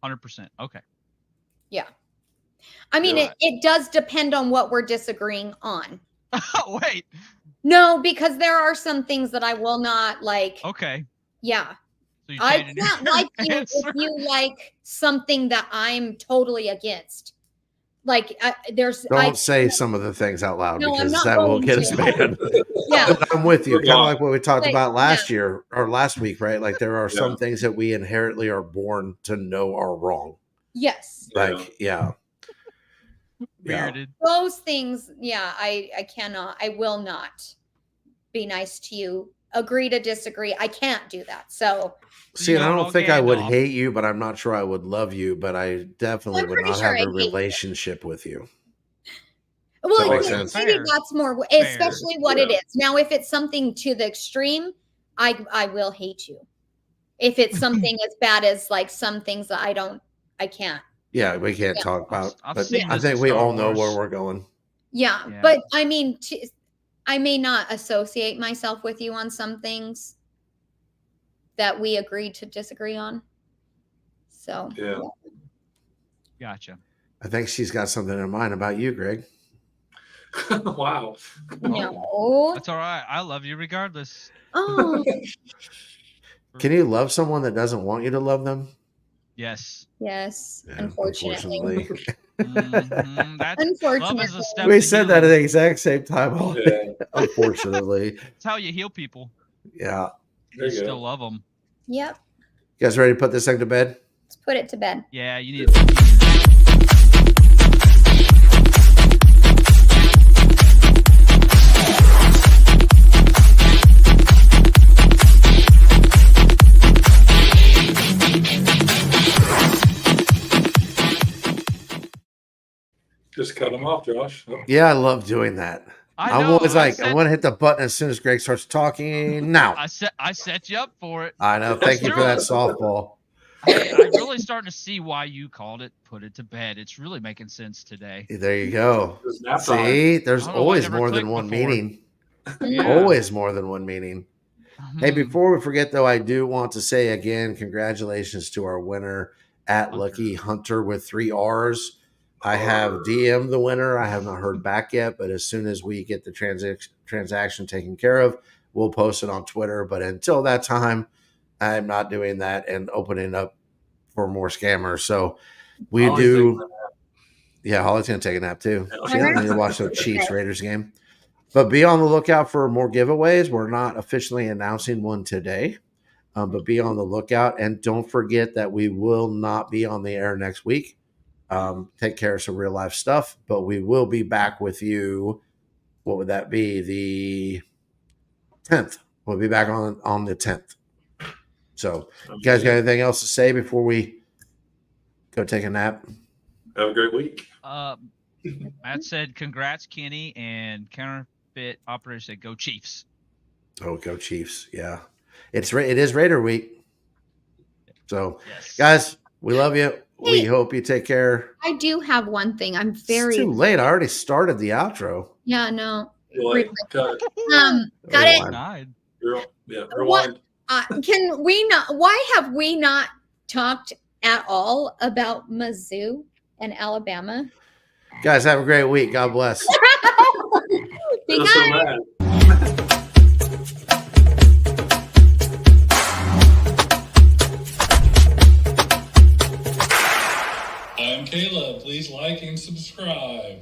Speaker 2: 100%. Okay.
Speaker 3: I mean,
Speaker 4: Yeah.
Speaker 3: it does depend on what we're disagreeing on.
Speaker 2: Wait.
Speaker 3: No, because there are some things that I will not like.
Speaker 2: Okay.
Speaker 3: Yeah.
Speaker 2: So you
Speaker 3: I
Speaker 2: changing
Speaker 3: can't
Speaker 2: your
Speaker 3: like you
Speaker 2: answer?
Speaker 3: if you like something that I'm totally against. Like,
Speaker 5: Don't say some of the things out loud
Speaker 3: No, I'm
Speaker 5: because
Speaker 3: not
Speaker 5: that will
Speaker 3: going
Speaker 5: get us
Speaker 3: to.
Speaker 5: banned.
Speaker 3: Yeah.
Speaker 5: But I'm with you. Kind of like what we talked
Speaker 3: Like,
Speaker 5: about last year or last week, right? Like there are
Speaker 4: Yeah.
Speaker 5: some things that we inherently are born to know are wrong.
Speaker 3: Yes.
Speaker 5: Like, yeah.
Speaker 2: Bearded.
Speaker 3: Those things, yeah, I cannot, I will not be nice to you. Agree to disagree. I can't do that. So
Speaker 5: See, and I
Speaker 2: all
Speaker 5: don't think I
Speaker 2: ganged
Speaker 5: would
Speaker 2: off.
Speaker 5: hate you, but I'm not sure I would love you, but I definitely
Speaker 3: I'm
Speaker 5: would
Speaker 3: pretty
Speaker 5: not
Speaker 3: sure
Speaker 5: have a
Speaker 3: I'd hate you.
Speaker 5: relationship with you.
Speaker 3: well,
Speaker 5: That makes
Speaker 3: yeah,
Speaker 5: sense.
Speaker 3: maybe
Speaker 2: Fair.
Speaker 3: that's more
Speaker 2: Fair.
Speaker 3: especially what it is. Now, if it's something to the extreme, I will hate you. If it's something as bad as like some things that I can't.
Speaker 5: Yeah, we can't
Speaker 3: Yeah.
Speaker 5: talk about.
Speaker 2: I've
Speaker 5: But
Speaker 2: seen
Speaker 5: I
Speaker 2: this
Speaker 5: think
Speaker 2: in
Speaker 5: we
Speaker 2: Star
Speaker 5: all know where
Speaker 2: Wars.
Speaker 5: we're going.
Speaker 3: Yeah,
Speaker 2: Yeah.
Speaker 3: but I mean, I may not associate myself with you on some things that we agreed to disagree on. So
Speaker 4: Yeah.
Speaker 2: Gotcha.
Speaker 5: I think she's got something in mind about you, Greg.
Speaker 4: Wow.
Speaker 3: no.
Speaker 2: That's all right. I love you regardless.
Speaker 3: Oh,
Speaker 5: Can you love someone that doesn't want you to love them?
Speaker 2: Yes.
Speaker 3: yes.
Speaker 5: Yeah,
Speaker 3: Unfortunately.
Speaker 2: Mhm. Love is
Speaker 3: Unfortunately.
Speaker 2: a step.
Speaker 5: We
Speaker 2: to
Speaker 5: said that at
Speaker 2: healing.
Speaker 5: the exact same time.
Speaker 4: Yeah.
Speaker 5: Unfortunately.
Speaker 2: That's how you heal people.
Speaker 5: Yeah.
Speaker 4: There
Speaker 2: You
Speaker 4: you
Speaker 2: still
Speaker 4: go.
Speaker 2: love them.
Speaker 3: Yep.
Speaker 5: You guys ready to put this thing to bed?
Speaker 3: Let's put it to bed.
Speaker 2: Yeah, you need.
Speaker 4: Just cut them off, Josh. Oh.
Speaker 5: Yeah, I love doing that.
Speaker 2: I
Speaker 5: I'm
Speaker 2: know.
Speaker 5: always like, I
Speaker 2: I
Speaker 5: want to hit the button as soon as Greg starts talking. Now.
Speaker 2: I set you up for it.
Speaker 5: I know. Thank you for that
Speaker 2: That's
Speaker 5: softball.
Speaker 2: Hey, I'm really starting to see why you called it "Put It to Bed." It's really making sense today.
Speaker 5: There you go.
Speaker 4: It's nap time.
Speaker 5: See, there's
Speaker 2: I don't know why it
Speaker 5: always
Speaker 2: never
Speaker 5: more than
Speaker 2: clicked
Speaker 5: one
Speaker 2: before.
Speaker 5: meaning.
Speaker 2: Yeah.
Speaker 5: Always more than one meaning. Hey,
Speaker 2: Hmm.
Speaker 5: before we forget, though, I do want to say again, congratulations to our winner at
Speaker 2: Hunter.
Speaker 5: Lucky Hunter with 3 R's. I have DM'd the winner. I have not heard back yet, but as soon as we get the transaction taken care of, we'll post it on Twitter. But until that time, I'm not doing that and opening up for more scammers. So we
Speaker 4: Holly's
Speaker 5: do.
Speaker 4: taking a nap.
Speaker 5: Yeah, Holly's going to take a nap too.
Speaker 4: Yeah.
Speaker 5: She doesn't need to watch the Chiefs Raiders game. But be on the lookout for more giveaways. We're not officially announcing one today, but be on the lookout. And don't forget that we will not be on the air next week. Take care of some real life stuff, but we will be back with you. What would that be? The 10th. We'll be back on the 10th. So, you guys got anything else to say before we go take a nap?
Speaker 4: Have a great week.
Speaker 2: Matt said, "Congrats, Kenny," and counterfeit operator said, "Go Chiefs."
Speaker 5: Oh, go Chiefs. Yeah. It is Raider week. So,
Speaker 2: Yes,
Speaker 5: guys, we love you. We
Speaker 3: Hey.
Speaker 5: hope you take care.
Speaker 3: I do have one thing. I'm
Speaker 5: It's
Speaker 3: very
Speaker 5: too late. I already started the outro.
Speaker 3: yeah, no.
Speaker 4: You're like, cut it.
Speaker 3: Got it.
Speaker 5: Rewind.
Speaker 2: Denied.
Speaker 4: Rewind.
Speaker 3: Can we not? Why have we not talked at all about Mizzou and Alabama?
Speaker 5: Guys, have a great week. God bless.
Speaker 3: Big
Speaker 4: That's so
Speaker 3: eye.
Speaker 4: mad.
Speaker 1: I'm Caleb. Please like and subscribe.